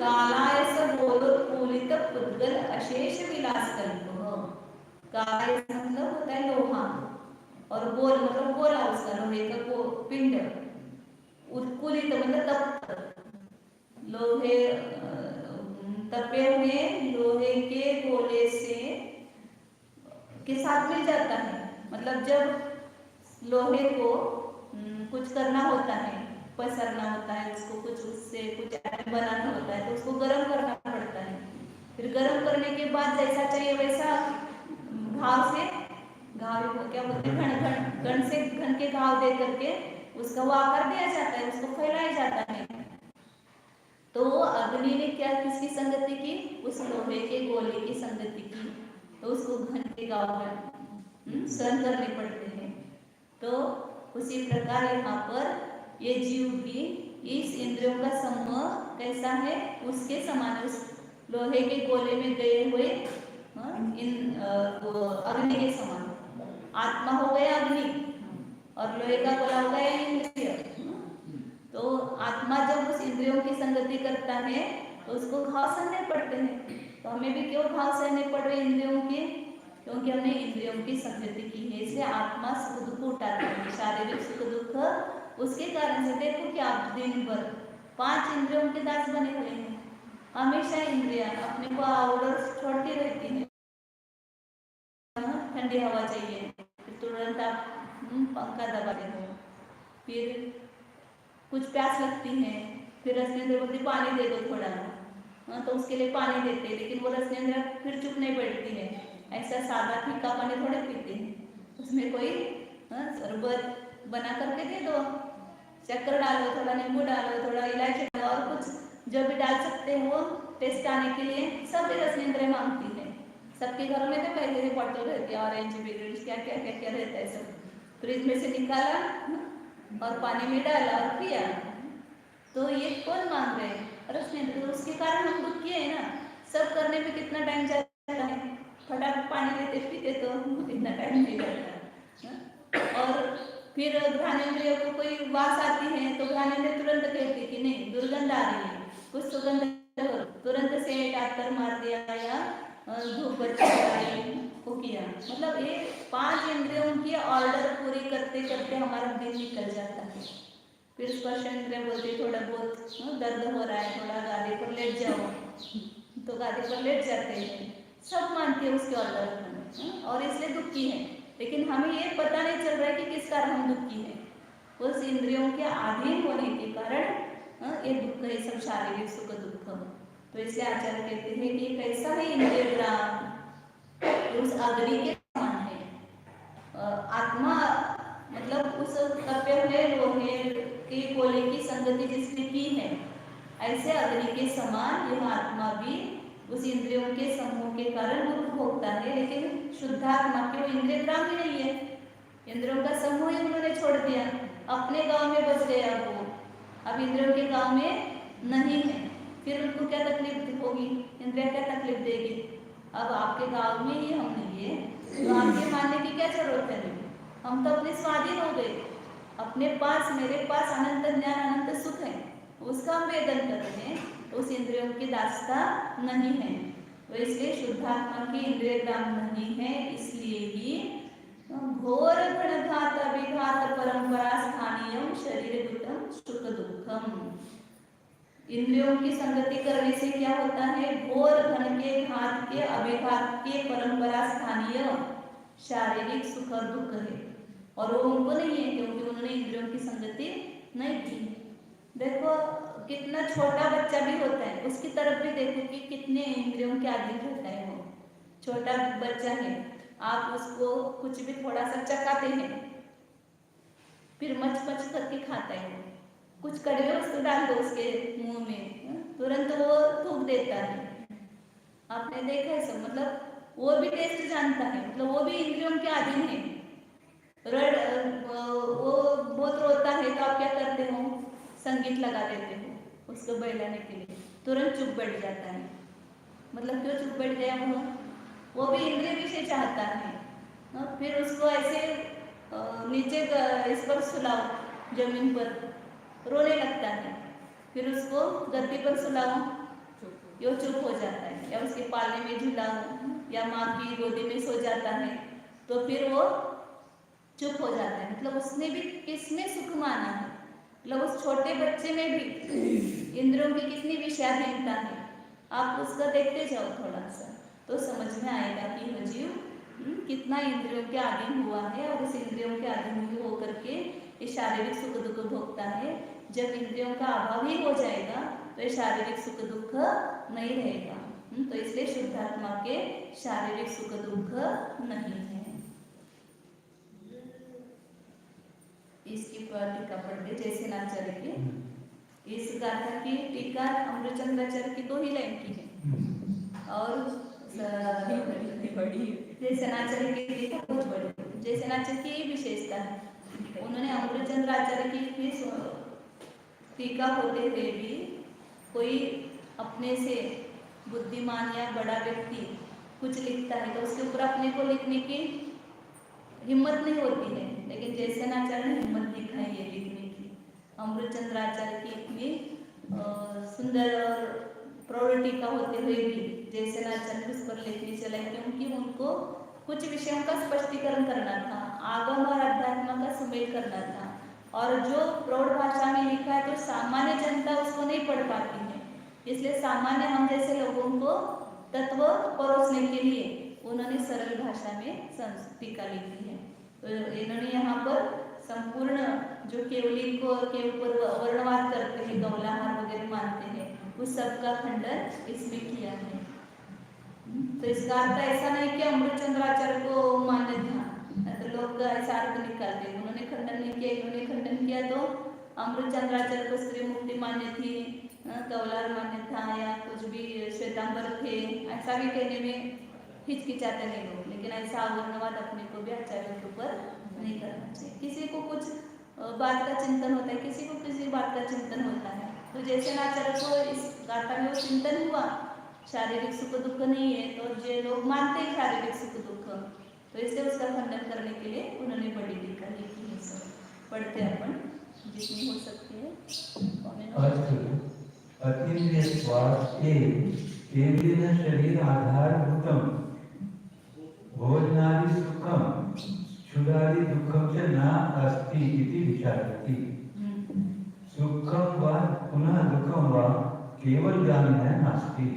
कालायस गोलोत्फुल्लित पुद्गल अशेष विलास कल्पः। कालायस मतलब होता है लोहा, और गोल मतलब गोला, उसका लोहे का पिंड। उत्कुलित मतलब तप्त, लोहे तपे हुए लोहे के गोले से के साथ मिल जाता है। मतलब जब लोहे को कुछ करना होता है, पसरना होता है, उसको कुछ उससे कुछ बनाना होता है, तो उसको गर्म करना पड़ता है। फिर गर्म करने के बाद जैसा चाहिए वैसा घाव से, घाव को क्या बोलते हैं, घन से घन के घाव दे करके उसका वो आकार दिया जाता है, उसको फैलाया जाता है। तो अग्नि ने क्या किसकी संगति की, उस लोहे के गोले की संगति की, तो उसको घन के घाव सहन करने पड़ते हैं। तो उसी प्रकार यहाँ पर ये जीव भी इस इंद्रियों का समूह कैसा है, उसके समान, उस लोहे के गोले में गए हुए इन अग्नि के समान। आत्मा हो गया अग्नि और लोहे का गोला हो गया इंद्रिय। तो आत्मा जब उस इंद्रियों की संगति करता है तो उसको घाव सहने पड़ते हैं। तो हमें भी क्यों घाव सहने पड़ रहे इंद्रियों के, क्योंकि हमने इंद्रियों की संगति की है। इसलिए आत्मा सुख दुख उठाती है, शारीरिक सुख दुख उसके कारण से। देखो कि आप दिन भर 5 इंद्रियों के दास बने हुए हैं, हमेशा इंद्रियां अपने को ऑर्डर छोड़ती रहती हैं। ठंडी हवा चाहिए, फिर तुरंत आप पंखा दबा देते हो। फिर कुछ प्यास लगती है, फिर रसनेंद्र बोलती पानी दे दो थोड़ा, तो उसके लिए पानी देते हैं, लेकिन वो रसनेंद्र फिर चुप नहीं बैठती है। ऐसा सादा फीका पानी थोड़े पीते हैं, उसमें कोई शरबत बना करके दे दो, शक्कर डालो, थोड़ा नींबू डालो, थोड़ा इलायची डालो, और कुछ जो भी डाल सकते हो टेस्ट आने के लिए। सब रसनेंद्र मांगती है। सबके घरों में तो पहले से बॉटल रहती है, ऑरेंज बेरीज क्या क्या क्या क्या रहता है, सब फ्रिज में से निकाला और पानी में डाला और पिया। तो ये कौन मांग रहे हैं, रसनेंद्र। तो उसके कारण हम दुखी है ना। सब करने में कितना टाइम जाता है, फटाफट पानी लेते पीते तो इतना टाइम नहीं लगता। हाँ? और फिर घ्राणेंद्रिय को कोई वास आती है तो घ्राणेंद्रिय तुरंत कहती कि नहीं दुर्गंध आ रही है, कुछ सुगंध हो, तुरंत से अत्तर मार दिया या धूप बत्ती को किया। मतलब ये 5 इंद्रियों की ऑर्डर पूरी करते करते हमारा दिन निकल जाता है। फिर स्पर्श इंद्रिय बोलती थोड़ा बहुत दर्द हो रहा है, थोड़ा गादी पर लेट जाओ, तो गादी पर लेट जाते हैं, सब मानती है उसके ऑर्डर को, और इसलिए दुखी है। लेकिन हमें ये पता नहीं चल रहा है कि किस कारण हम दुखी है। उस इंद्रियों के अधीन होने के कारण ये दुख है, सब शारीरिक सुख दुख। तो इसलिए आचार्य कहते हैं कि कैसा है इंद्रिय ग्राम, उस अग्नि के समान है। आत्मा मतलब उस तपे हुए लोहे के कोयले की संगति जिसने की है, ऐसे अग्नि के समान यह आत्मा भी उस इंद्रियों के समूह के कारण दुख भोगता है। लेकिन शुद्धात्मा के वो इंद्रिय ग्राम ही नहीं है, इंद्रियों का समूह ही उन्होंने छोड़ दिया, अपने गांव में बस गया वो, अब इंद्रियों के गांव में नहीं है। फिर उनको क्या तकलीफ होगी, इंद्रिया क्या तकलीफ देगी। अब आपके गांव में ही हम नहीं है तो आपके मानने की क्या जरूरत है। हम तो अपने स्वाधीन हो गए, अपने पास मेरे पास अनंत ज्ञान अनंत सुख है, उसका हम वेदन कर रहे हैं, उस इंद्रियों की दासता नहीं है। तो इसलिए शुद्धात्मा की इंद्रिय ग्राम नहीं है, इसलिए ही घोर घणघात अभिघात परंपरा स्थानीय शरीर गुतम सुख दुखम। इंद्रियों की संगति करने से क्या होता है, घोर घन के घात के अभिघात के परंपरा स्थानीय शारीरिक सुख और दुख है, और वो उनको नहीं है क्योंकि उन्होंने इंद्रियों की संगति नहीं की। देखो कितना छोटा बच्चा भी होता है, उसकी तरफ भी देखो कि कितने इंद्रियों के अधीन रहता है। वो छोटा बच्चा है, आप उसको कुछ भी थोड़ा सा चखाते हैं, फिर मच मच करके खाता है। वो कुछ कड़वे वस्तु डाल दो उसके मुंह में, तुरंत वो थूक देता है। आपने देखा है सब, मतलब वो भी टेस्ट जानता है, मतलब वो भी इंद्रियों के अधीन है। वो बहुत रोता है तो आप क्या करते हो, संगीत लगा देते हो उसको बहलाने के लिए, तुरंत चुप बैठ जाता है। मतलब क्यों चुप बैठ गया, वो भी इंद्रिय विषय चाहता है। फिर उसको ऐसे नीचे इस पर सुलाओ जमीन पर, रोने लगता है। फिर उसको गद्दी पर सुलाओ, यो चुप हो जाता है। या उसके पाले में झुलाओ या माँ की गोदी में सो जाता है तो फिर वो चुप हो जाता है। मतलब उसने भी किसमें सुख माना है, मतलब उस छोटे बच्चे में भी इंद्रियों की कितनी विषयाधीनता है। आप उसका देखते जाओ थोड़ा सा तो समझ में आएगा कि वह जीव कितना इंद्रियों के अधीन हुआ है, और इस इंद्रियों के अधीन होकर के ये शारीरिक सुख दुख भोगता है। जब इंद्रियों का अभाव ही हो जाएगा तो ये शारीरिक सुख दुख नहीं रहेगा। तो इसलिए शुद्धात्मा के शारीरिक सुख दुख नहीं है। इसकी टीका पढ़ के जैसे नाचार्य की, इस गाथा की टीका अमृतचंद्राचार्य की 2 ही लाइन की है, और जैसे नाचार्य की टीका बहुत बड़ी। जैसे नाचार्य की ये विशेषता है, उन्होंने अमृतचंद्राचार्य की टीका होते हुए भी कोई अपने से बुद्धिमान या बड़ा व्यक्ति कुछ लिखता है तो उसके ऊपर अपने को लिखने की हिम्मत नहीं होती है। लेकिन जैसे नाचार्य ने हिम्मत दिखाई है लिखने की। अमृतचंद्राचार्य की इतनी सुंदर और प्रौढ़ टीका होते हुए भी जैसे नाचार्य उस पर लिखने चला, क्योंकि उनको कुछ विषयों का स्पष्टीकरण करना था, आगम और अध्यात्म का सुमेल करना था, और जो प्रौढ़ भाषा में लिखा है तो सामान्य जनता उसको नहीं पढ़ पाती है। इसलिए सामान्य हम जैसे लोगों को तत्व परोसने के लिए उन्होंने सरल भाषा में टीका लिखी है। तो इन्होंने यहाँ पर संपूर्ण जो केवली को के ऊपर वर्णवाद करते हैं, गौलाहार वगैरह मानते हैं, उस सब का खंडन इसमें किया है। तो इसका अर्थ ऐसा नहीं कि अमृतचंद्राचार्य को मान्य था, तो लोग ऐसा अर्थ निकालते। उन्होंने खंडन नहीं किया, इन्होंने खंडन किया तो अमृतचंद्राचार्य को स्त्री मुक्ति मान्य थी, कौलार मान्य था, या कुछ भी श्वेतांबर थे, ऐसा भी कहने में हिचकिचाते हैं लोग। लेकिन ऐसा वर्णवाद अपने को भी आचार्यों के ऊपर नहीं करना चाहिए। किसी को कुछ बात का चिंतन होता है, किसी को किसी बात का चिंतन होता है। तो जैसे आचार्य को इस गाथा में वो चिंतन हुआ, शारीरिक सुख दुख नहीं है, तो जो लोग मानते हैं शारीरिक सुख दुख, तो इसलिए उसका खंडन करने के लिए उन्होंने बड़ी टीका लिखी है। सब पढ़ते हैं अपन जितनी हो सकती है। अतीन्द्रियत्वात् केवलेन शरीर आधारभूतं भोजनादि सुखं क्षुधादि दुःखं च न अस्ति इति विचारयति। सुखं वा पुनः दुःखं वा केवल ज्ञानेन नास्ति।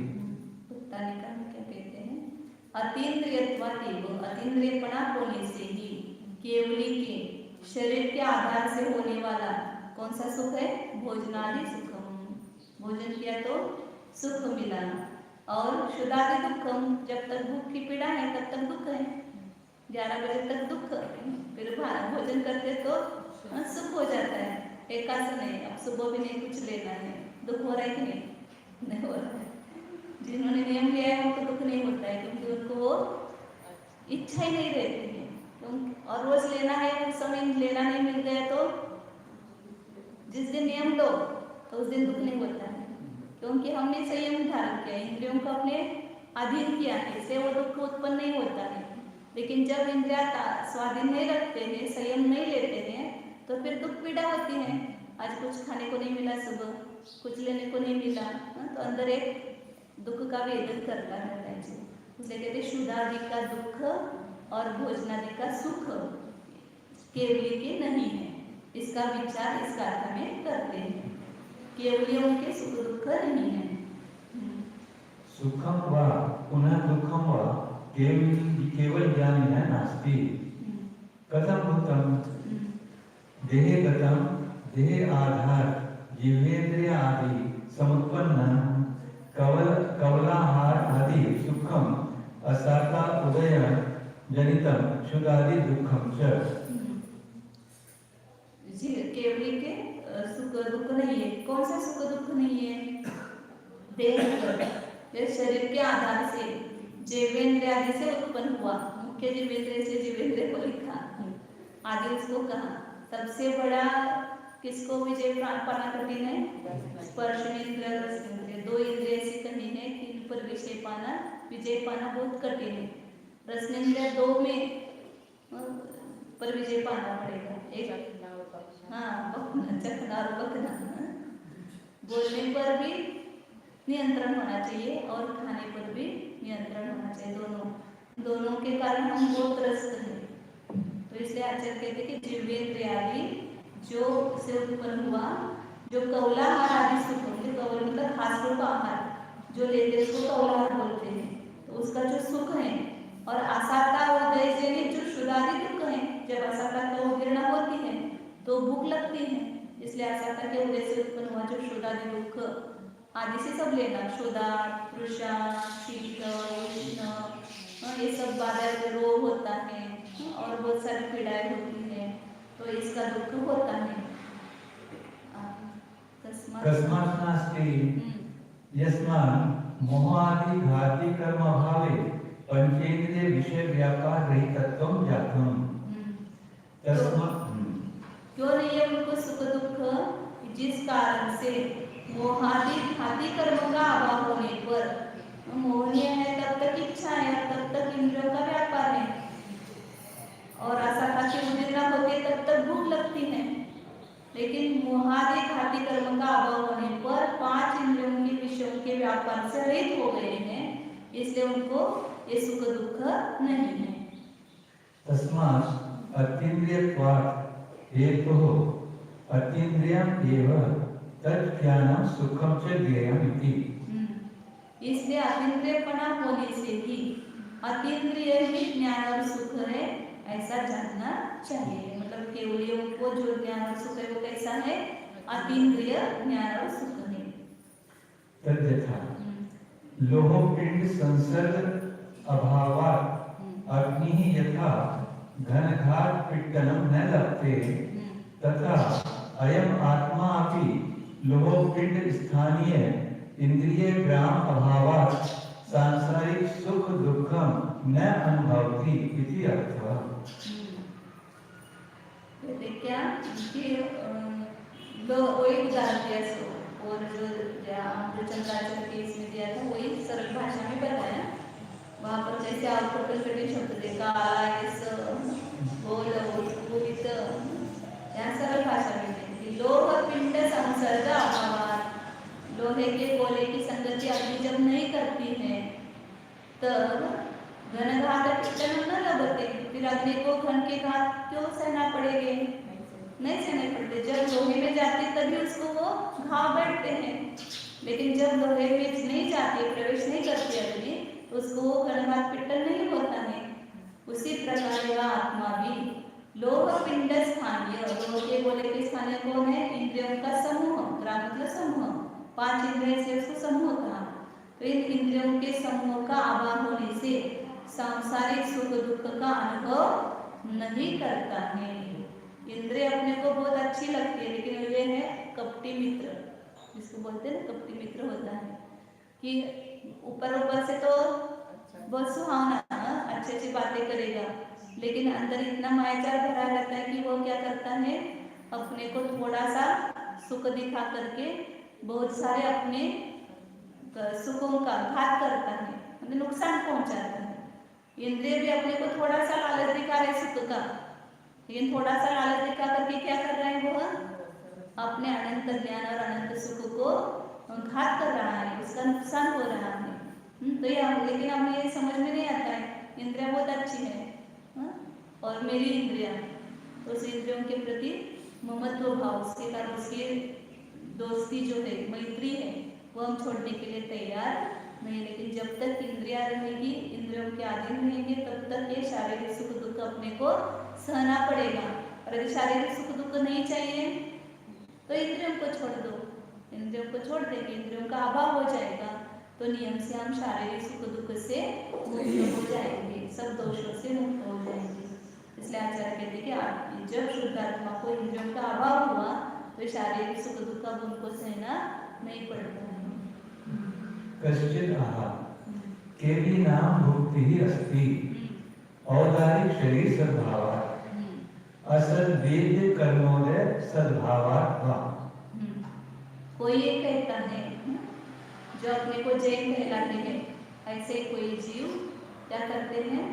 तालिका में क्या कहते हैं? अतीन्द्रियत्वात् एव, अतीन्द्रियपना होने से ही केवली के शरीर के आधार से होने वाला कौन सा सुख है? भोजनादि सुखम, भोजन किया तो सुख मिला, और क्षुधादि दुखम, जब तक भूख की पीड़ा है तब तक दुख है, 11 बजे तक दुख, फिर भोजन करते तो सुख हो जाता है। एक आसन नहीं, अब सुबह भी नहीं कुछ लेना है, दुख हो रहा है कि नहीं? नहीं हो रहा है। जिन्होंने नियम लिया है उनको दुख नहीं होता है, क्योंकि उनको वो इच्छा ही नहीं रहती है, और रोज लेना है, उस समय लेना नहीं मिल गया तो जिस दिन नियम लो तो उस दिन दुख नहीं होता है, क्योंकि हमने संयम धारण किया, इंद्रियों को अपने अधीन किया है, इससे वो दुख उत्पन्न नहीं होता है। लेकिन जब इंद्रिया स्वाधीन नहीं रखते हैं, संयम नहीं लेते हैं, तो फिर दुख पीड़ा होती है। आज कुछ खाने को नहीं मिला, सुबह कुछ लेने को नहीं मिला, तो अंदर एक दुख का वेदन करता है। इसलिए कहते क्षुधादि का दुख और भोजनादि का सुख केवली के नहीं है, इसका विचार इस गाथा में करते हैं। केवलियों के सुख दुख नहीं है। सुखम वा पुनः दुःखम वा केवल ज्ञानेन नास्ति। कथं भूतं? देहे गतं देहे आधार जीवेन्द्रिय आदि समुत्पन्नं कवलाहार आदि सुखम असाता उदय जनितम क्षुधादि दुःखम च। जी, केवली के सुख दुख नहीं है। कौन सा सुख दुख नहीं है? देह शरीर के आधार से जीवेंद्रिय आदि से उत्पन्न हुआ, मुख्य जीवेंद्रिय से जीवेंद्रिय को लिखा आदि उसको कहा। सबसे बड़ा किसको विजय पाना कठिन है? स्पर्शेंद्रिय, रसनेंद्रिय, 2 इंद्रिय ऐसी कठिन है कि इन पर विजय पाना बहुत कठिन है। रसनेंद्रिय 2 में पर विजय पाना पड़ेगा। एक चखना और बकना, बोलने पर भी नियंत्रण होना चाहिए और खाने पर भी नियंत्रण होना चाहिए। दोनों के कारण हम बहुत त्रस्त हैं। तो इसलिए आचार्य कहते कि जीवेंद्रिय आदि जो से उत्पन्न हुआ, जो कौलाहार आदि सुख, कौल मतलब खास रूप आहार जो लेते उसको कौलाहार बोलते हैं, तो उसका जो सुख है, और आसाता उदय से जो क्षुधादि दुख है, जब आसाता का उदीर्णा होती है तो भूख लगती है, इसलिए आसाता के उदय से उत्पन्न हुआ जो क्षुधादि दुख आदि से सब लेना, क्षुधा, तृषा, शीत, उष्ण, ये सब बाधा रोग होता है और बहुत सारी पीड़ाएं होती है, तो इसका दुख होता है। कस्मात् नास्ति यस्मात् मोहादि घाति कर्म अभावे पंचेंद्रिय विषय व्यापार रहितत्वं जातम्। तस्मात् क्यों नहीं है उनको सुख दुख? जिस कारण से मोहादि घाती कर्म का अभाव होने पर, मोहनीय है तब तक इच्छा है, तब तक इंद्रियों का व्यापार है, और आशा की उदीर्णा होती है तब तक भूख लगती है। लेकिन मोहादि घाती कर्म का अभाव होने पर 5 इंद्रियों के विषयों के व्यापार से रहित हो गए हैं, इसलिए उनको ये सुख दुख नहीं है। तस्मात् अतीन्द्रियत्वात् हेतुः अतीन्द्रियम् एव तज्ज्ञानं सुखं च ज्ञेयम् इति। इसलिए अतीन्द्रियपना होने से ही अतीन्द्रिय ही ज्ञान और सुख है ऐसा जानना चाहिए। मतलब केवलियों को जो ज्ञान और सुख है वो कैसा है? अतीन्द्रिय ज्ञान और सुख है। तद्यथा लोहपिंड संसर्ग अभावात् अग्निः यथा घनघात पिट्टनं न लभते तथा अयम आत्मा अपि लोहपिंड स्थानीय इंद्रिय ग्राम अभावात् सांसारिक सुख दुःखं न अनुभवति इति अर्थः। क्या कि वही उदाहरण दिया, और जो चंद्राचार्य के इसमें दिया था वही सरल भाषा में बताया। वहाँ पर जैसे आउटपुट कठिन शब्द देखा बोलित, यहाँ सरल भाषा में देखी। लोह पिंड संसर्ग अभावात, लोहे के गोले की संगति अग्नि जब नहीं करती है तब घनघात पित्तन न लभते, फिर अग्नि को घन के घात क्यों सहना पड़ेगे? नहीं सहने पड़ते। जब लोहे में जाती तभी उसको वो घाव बैठते हैं, लेकिन जब लोहे में नहीं जाती, प्रवेश नहीं करती अग्नि, तो उसको वो घनघात पित्तन नहीं होता है। उसी प्रकार यह आत्मा भी लोह पिंड स्थानीय, लोह के गोले के स्थानीय कौन है? इंद्रियों का समूह, ग्राम मतलब समूह, 5 इंद्रिय से उसको समूह कहा। तो इन इंद्रियों के समूह का अभाव होने से सांसारिक सुख दुख का अनुभव नहीं करता है। इंद्रिय अपने को बहुत अच्छी लगती है, लेकिन ये है कपटी मित्र, जिसको बोलते हैं कपटी मित्र होता है कि ऊपर ऊपर से तो बहुत सुहावना अच्छी अच्छी बातें करेगा, लेकिन अंदर इतना मायाजाल भरा रहता है कि वो क्या करता है, अपने को थोड़ा सा सुख दिखा करके बहुत सारे अपने सुखों का घात करता है, मतलब नुकसान पहुंचाता है। इंद्रिय भी अपने को थोड़ा सा लालच दिखा रहे सुख का, लेकिन थोड़ा सा लालच दिखा करके क्या कर रहे हैं, वो अपने अनंत ज्ञान और अनंत सुख को घात कर रहा है, उसका नुकसान हो रहा है। तो ये लेकिन हमें ये समझ में नहीं आता है। इंद्रिया बहुत अच्छी है और मेरी इंद्रिया, तो उस इंद्रियों के प्रति ममत्व भाव, उसके कारण उसकी दोस्ती जो है, मैत्री है, वो हम छोड़ने के लिए तैयार नहीं। लेकिन जब तक इंद्रिया रहेगी, इंद्रियों के अधीन रहेंगे, तब तक ये शारीरिक सुख दुख अपने को सहना पड़ेगा। और यदि शारीरिक सुख दुख नहीं चाहिए तो इंद्रियों को छोड़ दो, इंद्रियों को छोड़ देंगे, इंद्रियों का अभाव हो जाएगा, तो नियम से हम शारीरिक सुख दुख से मुक्त हो जाएंगे, सब दोषों से मुक्त हो जाएंगे। इसलिए आचार्य कहते हैं कि जब शुद्ध आत्मा को इंद्रियों का अभाव हुआ तो शारीरिक सुख दुख का उनको सहना नहीं पड़ता है। कश्चित् आह केवलीनां भुक्तिः अस्ति औदारिक शरीर सद्भावात् असद्वेद्य कर्मोदय सद्भावात् वा। कोई ये कहता है जो अपने को जैन कहलाते हैं, ऐसे कोई जीव क्या करते हैं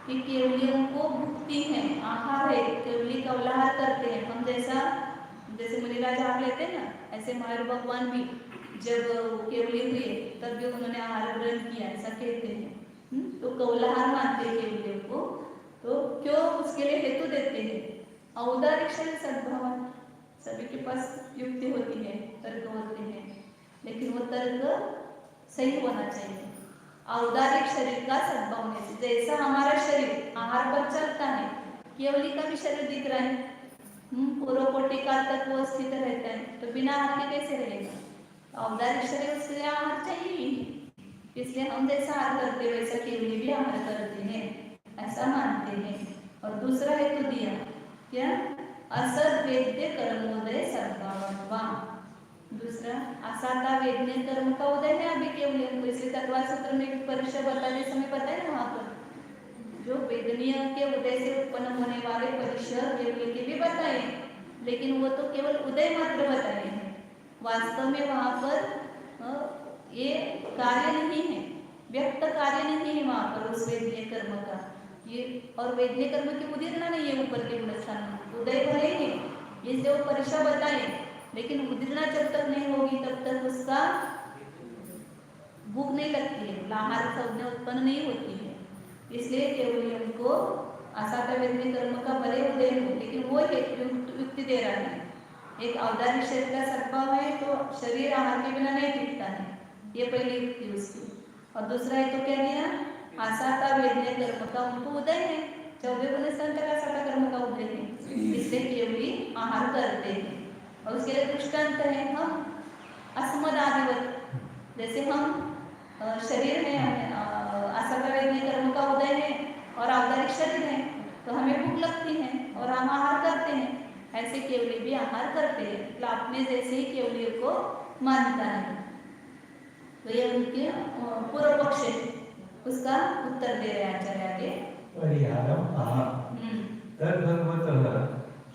कि केवलियों को भुक्ति है, आहार है, केवली का उल्लाहार करते हैं। हम जैसे मुनिराज आहार लेते हैं ना, ऐसे महावीर भगवान भी जब केवली हुए तब भी उन्होंने आहार ग्रहण किया, ऐसा कहते हैं। तो कौलाहार मानते हैं केवलियों को, तो क्यों उसके लिए हेतु देते हैं, औदारिक शरीर सद्भाव। सभी के पास युक्ति होती है, तर्क होते हैं, लेकिन वो तर्क सही होना चाहिए। औदारिक शरीर का सद्भाव होने से, जैसा हमारा शरीर आहार पर चलता है, केवली का भी शरीर दिख रहा है, पूर्व कोटि काल तक वो स्थित रहता है, तो बिना आहार के कैसे रहेगा? औदारिक शरीर उसके आहार चाहिए, इसलिए हम जैसा आहार करते वैसा केवली भी आहार करते हैं, ऐसा मानते हैं। और दूसरा हेतु दिया क्या, असद वेद्य कर्मोदय सद्भावत्वा। दूसरा असाता वेद्य कर्म का उदय है अभी केवली, इसलिए तत्वा सूत्र में परिचय बताते समय पता है वहां पर जो वेदनीय के उदय से उत्पन्न होने वाले परिचय केवली के भी बताए, लेकिन वो तो केवल उदय मात्र बताए हैं, वास्तव में वहां पर ये कार्य नहीं है, व्यक्त कार्य नहीं है वहां पर उस वेदनीय कर्म का। ये और वेदनीय कर्म की उदीर्णा नहीं है ऊपर के स्थान में, उदय भले ही ये जो परिचय बताए, लेकिन उदीर्णा जब तक नहीं होगी तब तक उसका भूख नहीं लगती है, आहार संज्ञा उत्पन्न नहीं होती है। इसलिए केवल उनको असाता वेदनीय कर्म का भले उदय हो, लेकिन वो युक्ति दे रहा है। एक औदारिक शरीर का सद्भाव है तो शरीर आहार के बिना नहीं टिकता है, ये पहली युक्ति उसकी। और दूसरा है तो क्या दिया, असाता वेदनीय कर्म का उनको उदय है, 14 गुण संत का असाता कर्म का उदय है, इसलिए केवली आहार करते हैं। और उसके लिए दृष्टांत है, हम अस्मद आदिवत, जैसे हम शरीर में असाता वेदनीय कर्म का उदय है और औदारिक शरीर है, तो हमें भूख लगती है और हम आहार करते हैं, ऐसे केवली भी आहार करते हैं, मतलब अपने जैसे ही केवली को मानता है। तो ये उनके पूर्व पक्ष है, उसका उत्तर दे रहे आचार्य आगे। परिहारम आह तद्भगवतः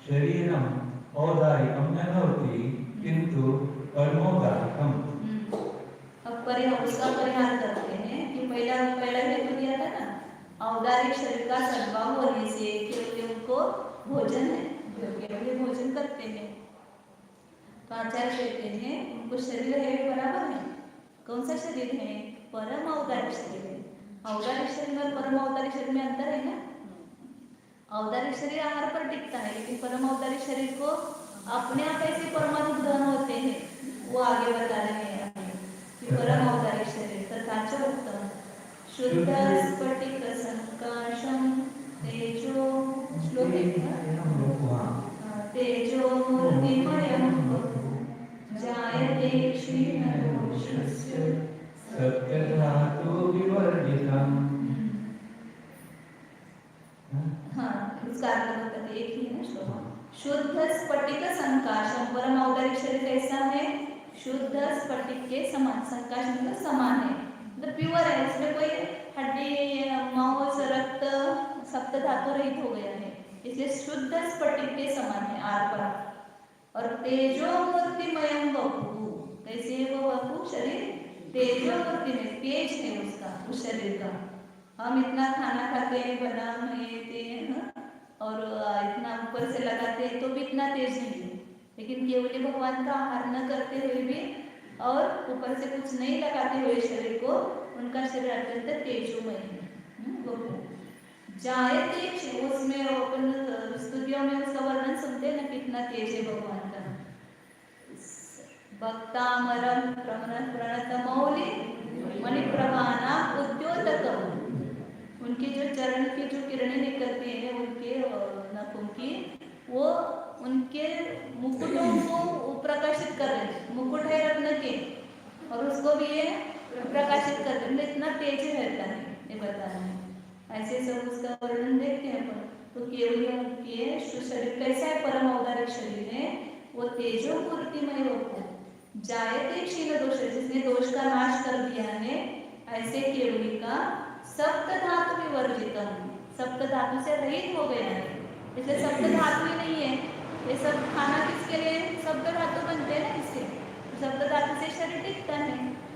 शरीरम औदारिकम न भवति किंतु परमोदायकम। अब उसका परिहार करते हैं कि पहला हेतु दिया था ना, औदारिक शरीर का सद्भाव होने से केवल उनको भोजन है, केवल भोजन करते हैं। तो आचार्य कहते हैं उनको शरीर है बराबर है, कौन सा शरीर है? परम औदारिक शरीर है। औदारिक शरीर और परम औदारिक शरीर में अंतर है ना। औदारिक शरीर आहार पर टिकता है, लेकिन परम औदारिक शरीर को अपने आप ऐसे परमाणु ग्रहण होते हैं, वो आगे बता रहे हैं कि परम औदारिक शरीर तथा उत्तम शुद्ध स्फटिक संकाशम तेजो तेजो मूर्तिमयं जायते क्षीणदोषस्य सत्यधातु विवर्जितम्। हाँ, उसका अर्थ बताते एक ही है ना श्लोक। शुद्ध स्फटिक संकाशम, परम औदारिक शरीर कैसा है? शुद्ध स्फटिक के समान, संकाश मतलब समान है, मतलब प्योर है, उसमें कोई हड्डी मांस रक्त सप्त धातु रहित हो गया है, इसलिए शुद्ध स्फटिक के समान है आर पर। और तेजो मूर्तिमयं वपु, कैसे है वो वपु शरीर? तेजो मूर्ति में तेज है उसका, उस शरीर का। हम इतना खाना खाते हैं, बादाम ये ते और इतना ऊपर से लगाते हैं तो भी इतना तेज नहीं है, लेकिन केवल भगवान का आहार न करते हुए भी और ऊपर से कुछ नहीं लगाते हुए शरीर को, उनका शरीर अत्यंत तेजोमय है। जायते, उसमें अपन स्तुतियों में उसका वर्णन सुनते हैं ना, कितना तेज है भगवान का। भक्तामरम प्रणतमौलि मणिप्रभाना उद्योतकम, उनके जो चरण की जो किरणें निकलती हैं उनके नखों की, वो उनके मुकुटों को प्रकाशित कर रहे हैं। मुकुट है रत्न के और उसको भी ये प्रकाशित कर रहे हैं, इतना तेज रहता है, ये बता रहे हैं। ऐसे सब उसका वर्णन देखते हैं अपन, तो केवल ये शरीर कैसा है? परम औदारिक शरीर है, वो तेजो मूर्तिमय होता है। जायते क्षीण दोष, जिसने दोष का नाश कर दिया है, ऐसे केवली का सप्त धातु विवर्जितम, सप्त धातु से रहित हो गया है, इसलिए सप्त धातु ही नहीं है। ये सब खाना किसके लिए? सप्त धातु बनते हैं ना इससे, सप्त धातु से शरीर टिकता है।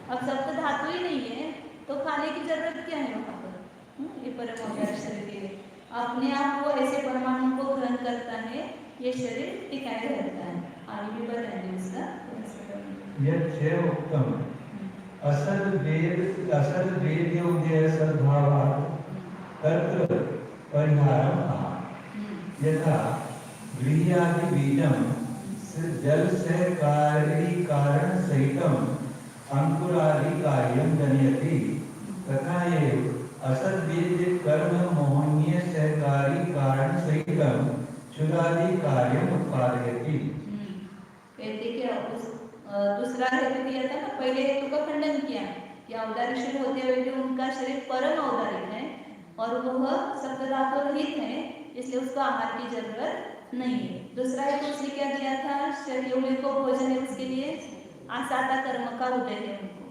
अब सप्त धातु ही नहीं है तो खाने की जरूरत क्या है वहाँ पर? ये परम औदारिक शरीर के लिए अपने आप को ऐसे परमाणु को ग्रहण करता है, ये शरीर टिकाए रहता है। आगे भी बताएंगे उसका। यह उत्तम असद वेद योग्य सद्भावात् तत्र परिहारम् आह। यथा गृह्यादि बीजं जल सहकारी कारण सहितम् अंकुरादि कार्यं जनयति, तथा एव असद वेद कर्म मोहनीय सहकारी कारण सहितम् क्षुधादि कार्यं उत्पादयति। कहते क्या दूसरा हेतु दिया था ना, पहले हेतु का खंडन किया कि औदारिक शरीर होते हुए भी उनका शरीर परम औदारिक है और वह सप्त धातु रहित है, इसलिए उसको आहार की जरूरत नहीं है। दूसरा हेतु उसने क्या दिया था? शरीर को भोजन है, उसके लिए आसाता कर्म का उदय है उनको,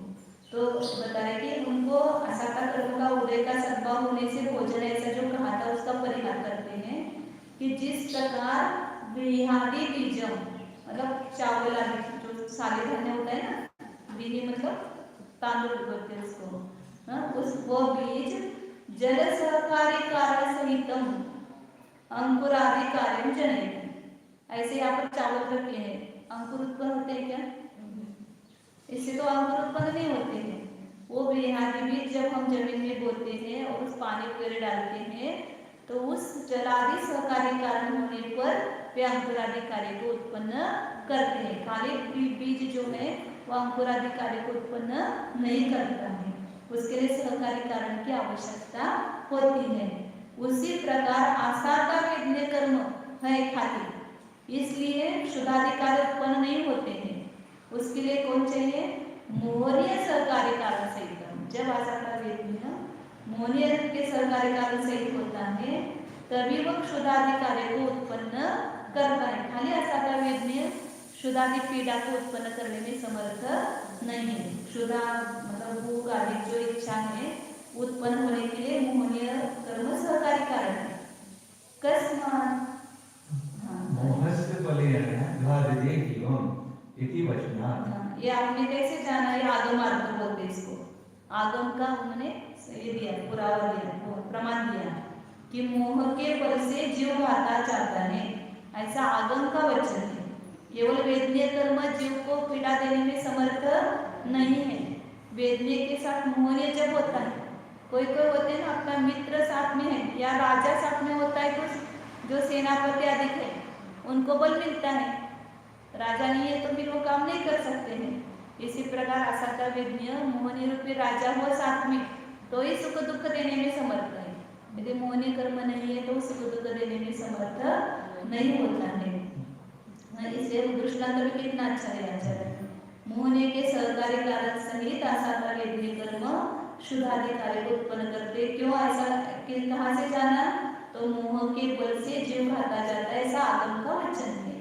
तो बताया कि उनको आसाता कर्म का उदय का सद्भाव होने से भोजन ऐसा जो कहा था उसका परिहार करते हैं कि जिस प्रकार गृह्यादि बीजम, मतलब चावल आदि जो साले धान्य होता है ना, बीज मतलब तांदूल बोलते हैं उसको, उस वो बीज जल सहकारी कारण सहितम अंकुरादि कार्य जनयति। ऐसे यहाँ पर चावल रखे हैं, अंकुर उत्पन्न होते हैं क्या? इससे तो अंकुर उत्पन्न नहीं होते हैं। वो गृह्यादि बीज जब हम जमीन में बोते हैं और उस पानी वगैरह डालते हैं तो उस जलादि सहकारी कारण होने पर वे अंकुरादि कार्य को उत्पन्न करते हैं। खाली बीज जो है वो अंकुरादि कार्य को उत्पन्न नहीं करता है, उसके लिए सहकारी कारण की आवश्यकता होती है। उसी प्रकार आसाता वेदने कर्म है खाली, इसलिए क्षुधादि कार्य उत्पन्न नहीं होते हैं। उसके लिए कौन चाहिए? मोहनीय सहकारी कारण सहित। जब आसाता वेदना मोहनीय के सहकारी कारण सहित होता है तभी वह क्षुधादि कार्य को उत्पन्न करता है। खाली आसाता वेदनीय क्षुधादि पीड़ा को उत्पन्न करने में समर्थ नहीं है। क्षुधा मतलब भूख आदि जो इच्छा है उत्पन्न होने के लिए मोहनीय कर्म सहकारी कारण है। कस्मात् मोहस्य बलेन घातयते जीवम् इति वचनात्। हाँ, ये आपने कैसे जाना? ये आगम अर्थ बोलते हैं इसको। आगम का उन्होंने ये दिया, पुरावा दिया, प्रमाण दिया कि मोह के बल से जीव घाता चाहता है, ऐसा आगम का वचन है। केवल वेदनीय कर्म जीव को पीड़ा देने में समर्थ नहीं है। वेदनीय के साथ मोहनीय जब होता है, कोई कोई होते हैं ना, अपना मित्र साथ में है या राजा साथ में होता है, कुछ जो सेनापति अधिक है उनको बल मिलता है, राजा नहीं है तो फिर वो काम नहीं कर सकते हैं। इसी प्रकार आशा का वेदनीय मोहनी रूपी राजा हो साथ में तो ही सुख दुख देने में समर्थ है। यदि मोहनी कर्म नहीं है तो सुख दुख देने में समर्थ नहीं होता है। इसलिए दृष्टांत भी कितना अच्छा है आचार्य। मोहनी के सहकारी कारक सहित आशा का वेदनीय कर्म शुद्धादि कार्य को उत्पन्न करते। क्यों ऐसा? कहाँ से जाना? तो मोह के बल से जीव खाता जाता है, ऐसा आगम का वचन है।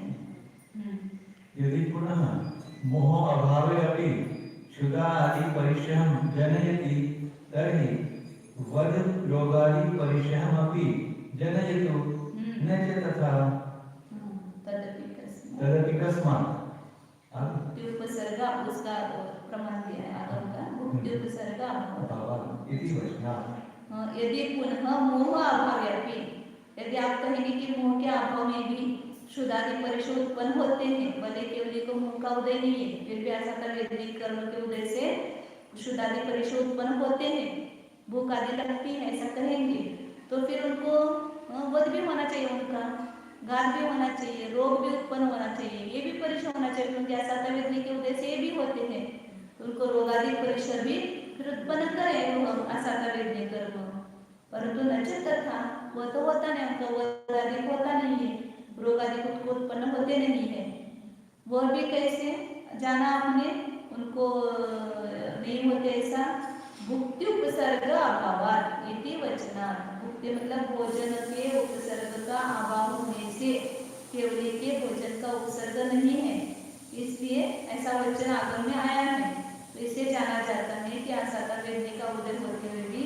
यदि पुनः मोह अभावे अपि क्षुधादि परिश्रमं जनयति तर्हि वध रोगादि परिश्रमम् अपि जनयतु न च तथा। तदपि कस्मात्? भुक्ति उपसर्ग उसका प्रमाण दिया है आगम का। भुक्ति उपसर्ग अभाव इति वचनात्। यदि पुनः मोह अभावे अपि, यदि आप कहेंगे कि मोह के अभाव में भी क्षुधादि परिश्रम उत्पन्न होते हैं, भले केवल को मोह का उदय नहीं है, फिर भी ऐसा था वेदिक कर्म के उदय से क्षुधादि परिश्रम उत्पन्न होते हैं, भूख आदि लगती है, ऐसा कहेंगे तो फिर उनको वध भी होना चाहिए, उनका घात भी होना चाहिए, रोग भी उत्पन्न होना चाहिए, ये भी परिश्रम होना चाहिए, क्योंकि ऐसा था वेदिक के उदय से ये भी होते हैं, तो उनको रोग आदि परिश्रम भी फिर उत्पन्न करे ऐसा था वेदिक कर्म। परंतु नक्षत्र था वह तो होता नहीं, उनका वध आदि होता नहीं है, रोग आदि को उत्पन्न होते नहीं है। वह भी कैसे जाना आपने? उनको नहीं होते ऐसा। भुक्ति उपसर्ग अभाव इति वचनात्। भुक्ति मतलब भोजन के उपसर्ग का अभाव होने से, केवल के भोजन का उपसर्ग नहीं है, इसलिए ऐसा वचन आगम में आया है। तो इसे जाना जाता है कि आशा का वेदनी का उदय होते हुए भी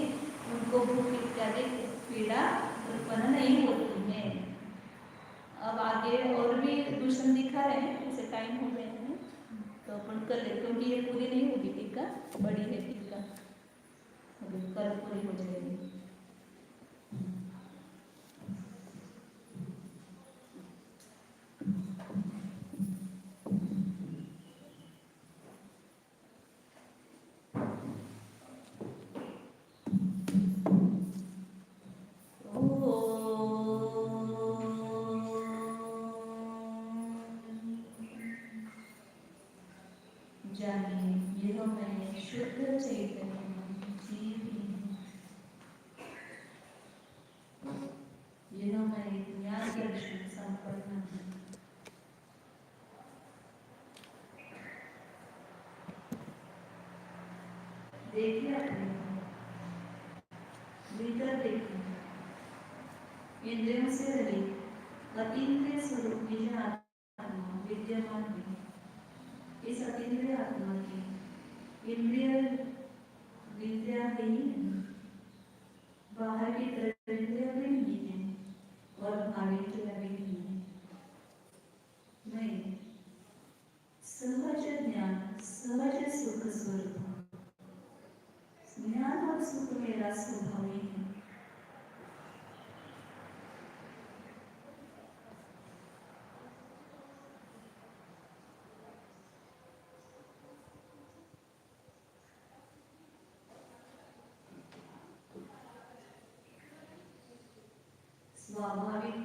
उनको भूख इत्यादि पीड़ा उत्पन्न नहीं होती है। अब आगे और भी दूषण दिखा रहे हैं, जैसे टाइम हो गए हैं तो अपन कर ले, क्योंकि ये पूरी नहीं होगी टीका, बड़ी है टीका, कल पूरी हो जाएगी। जानिए यह मैं शुद्ध चैतन्य जीव हूँ, यह मैं ज्ञान दर्शन संपन्न हूँ। देखिए भीतर देखिए, इंद्रियों से रहित अतीन्द्रिय स्वरूप में आत्मा विद्यमान है। इस अतीन्द्रिय आत्मा की इंद्रिय विद्या नहीं है, बाहर की तरफ इंद्रिय भी नहीं है और भावी क्रिया भी नहीं है। नहीं, सहज ज्ञान, सहज सुख स्वरूप, ज्ञान और सुख मेरा स्वभाव ही है। स्वाभाविक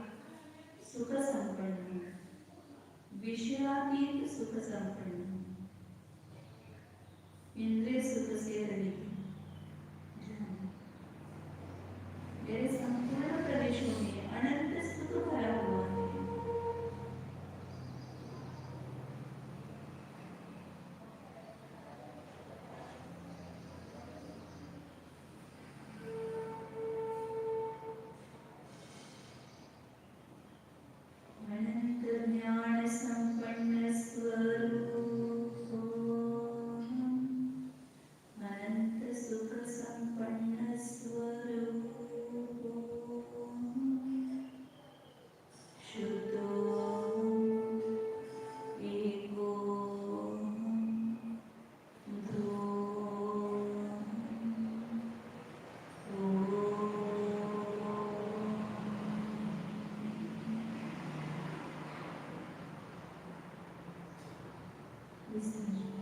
सुख संपन्न, विषयातीत सुख संपन्न, इंद्रिय सुख से रहित, मेरे संपूर्ण प्रदेशों में अनंत सुख भरा हुआ है। अनंत ज्ञान संपन्न स्वरूप विस्तार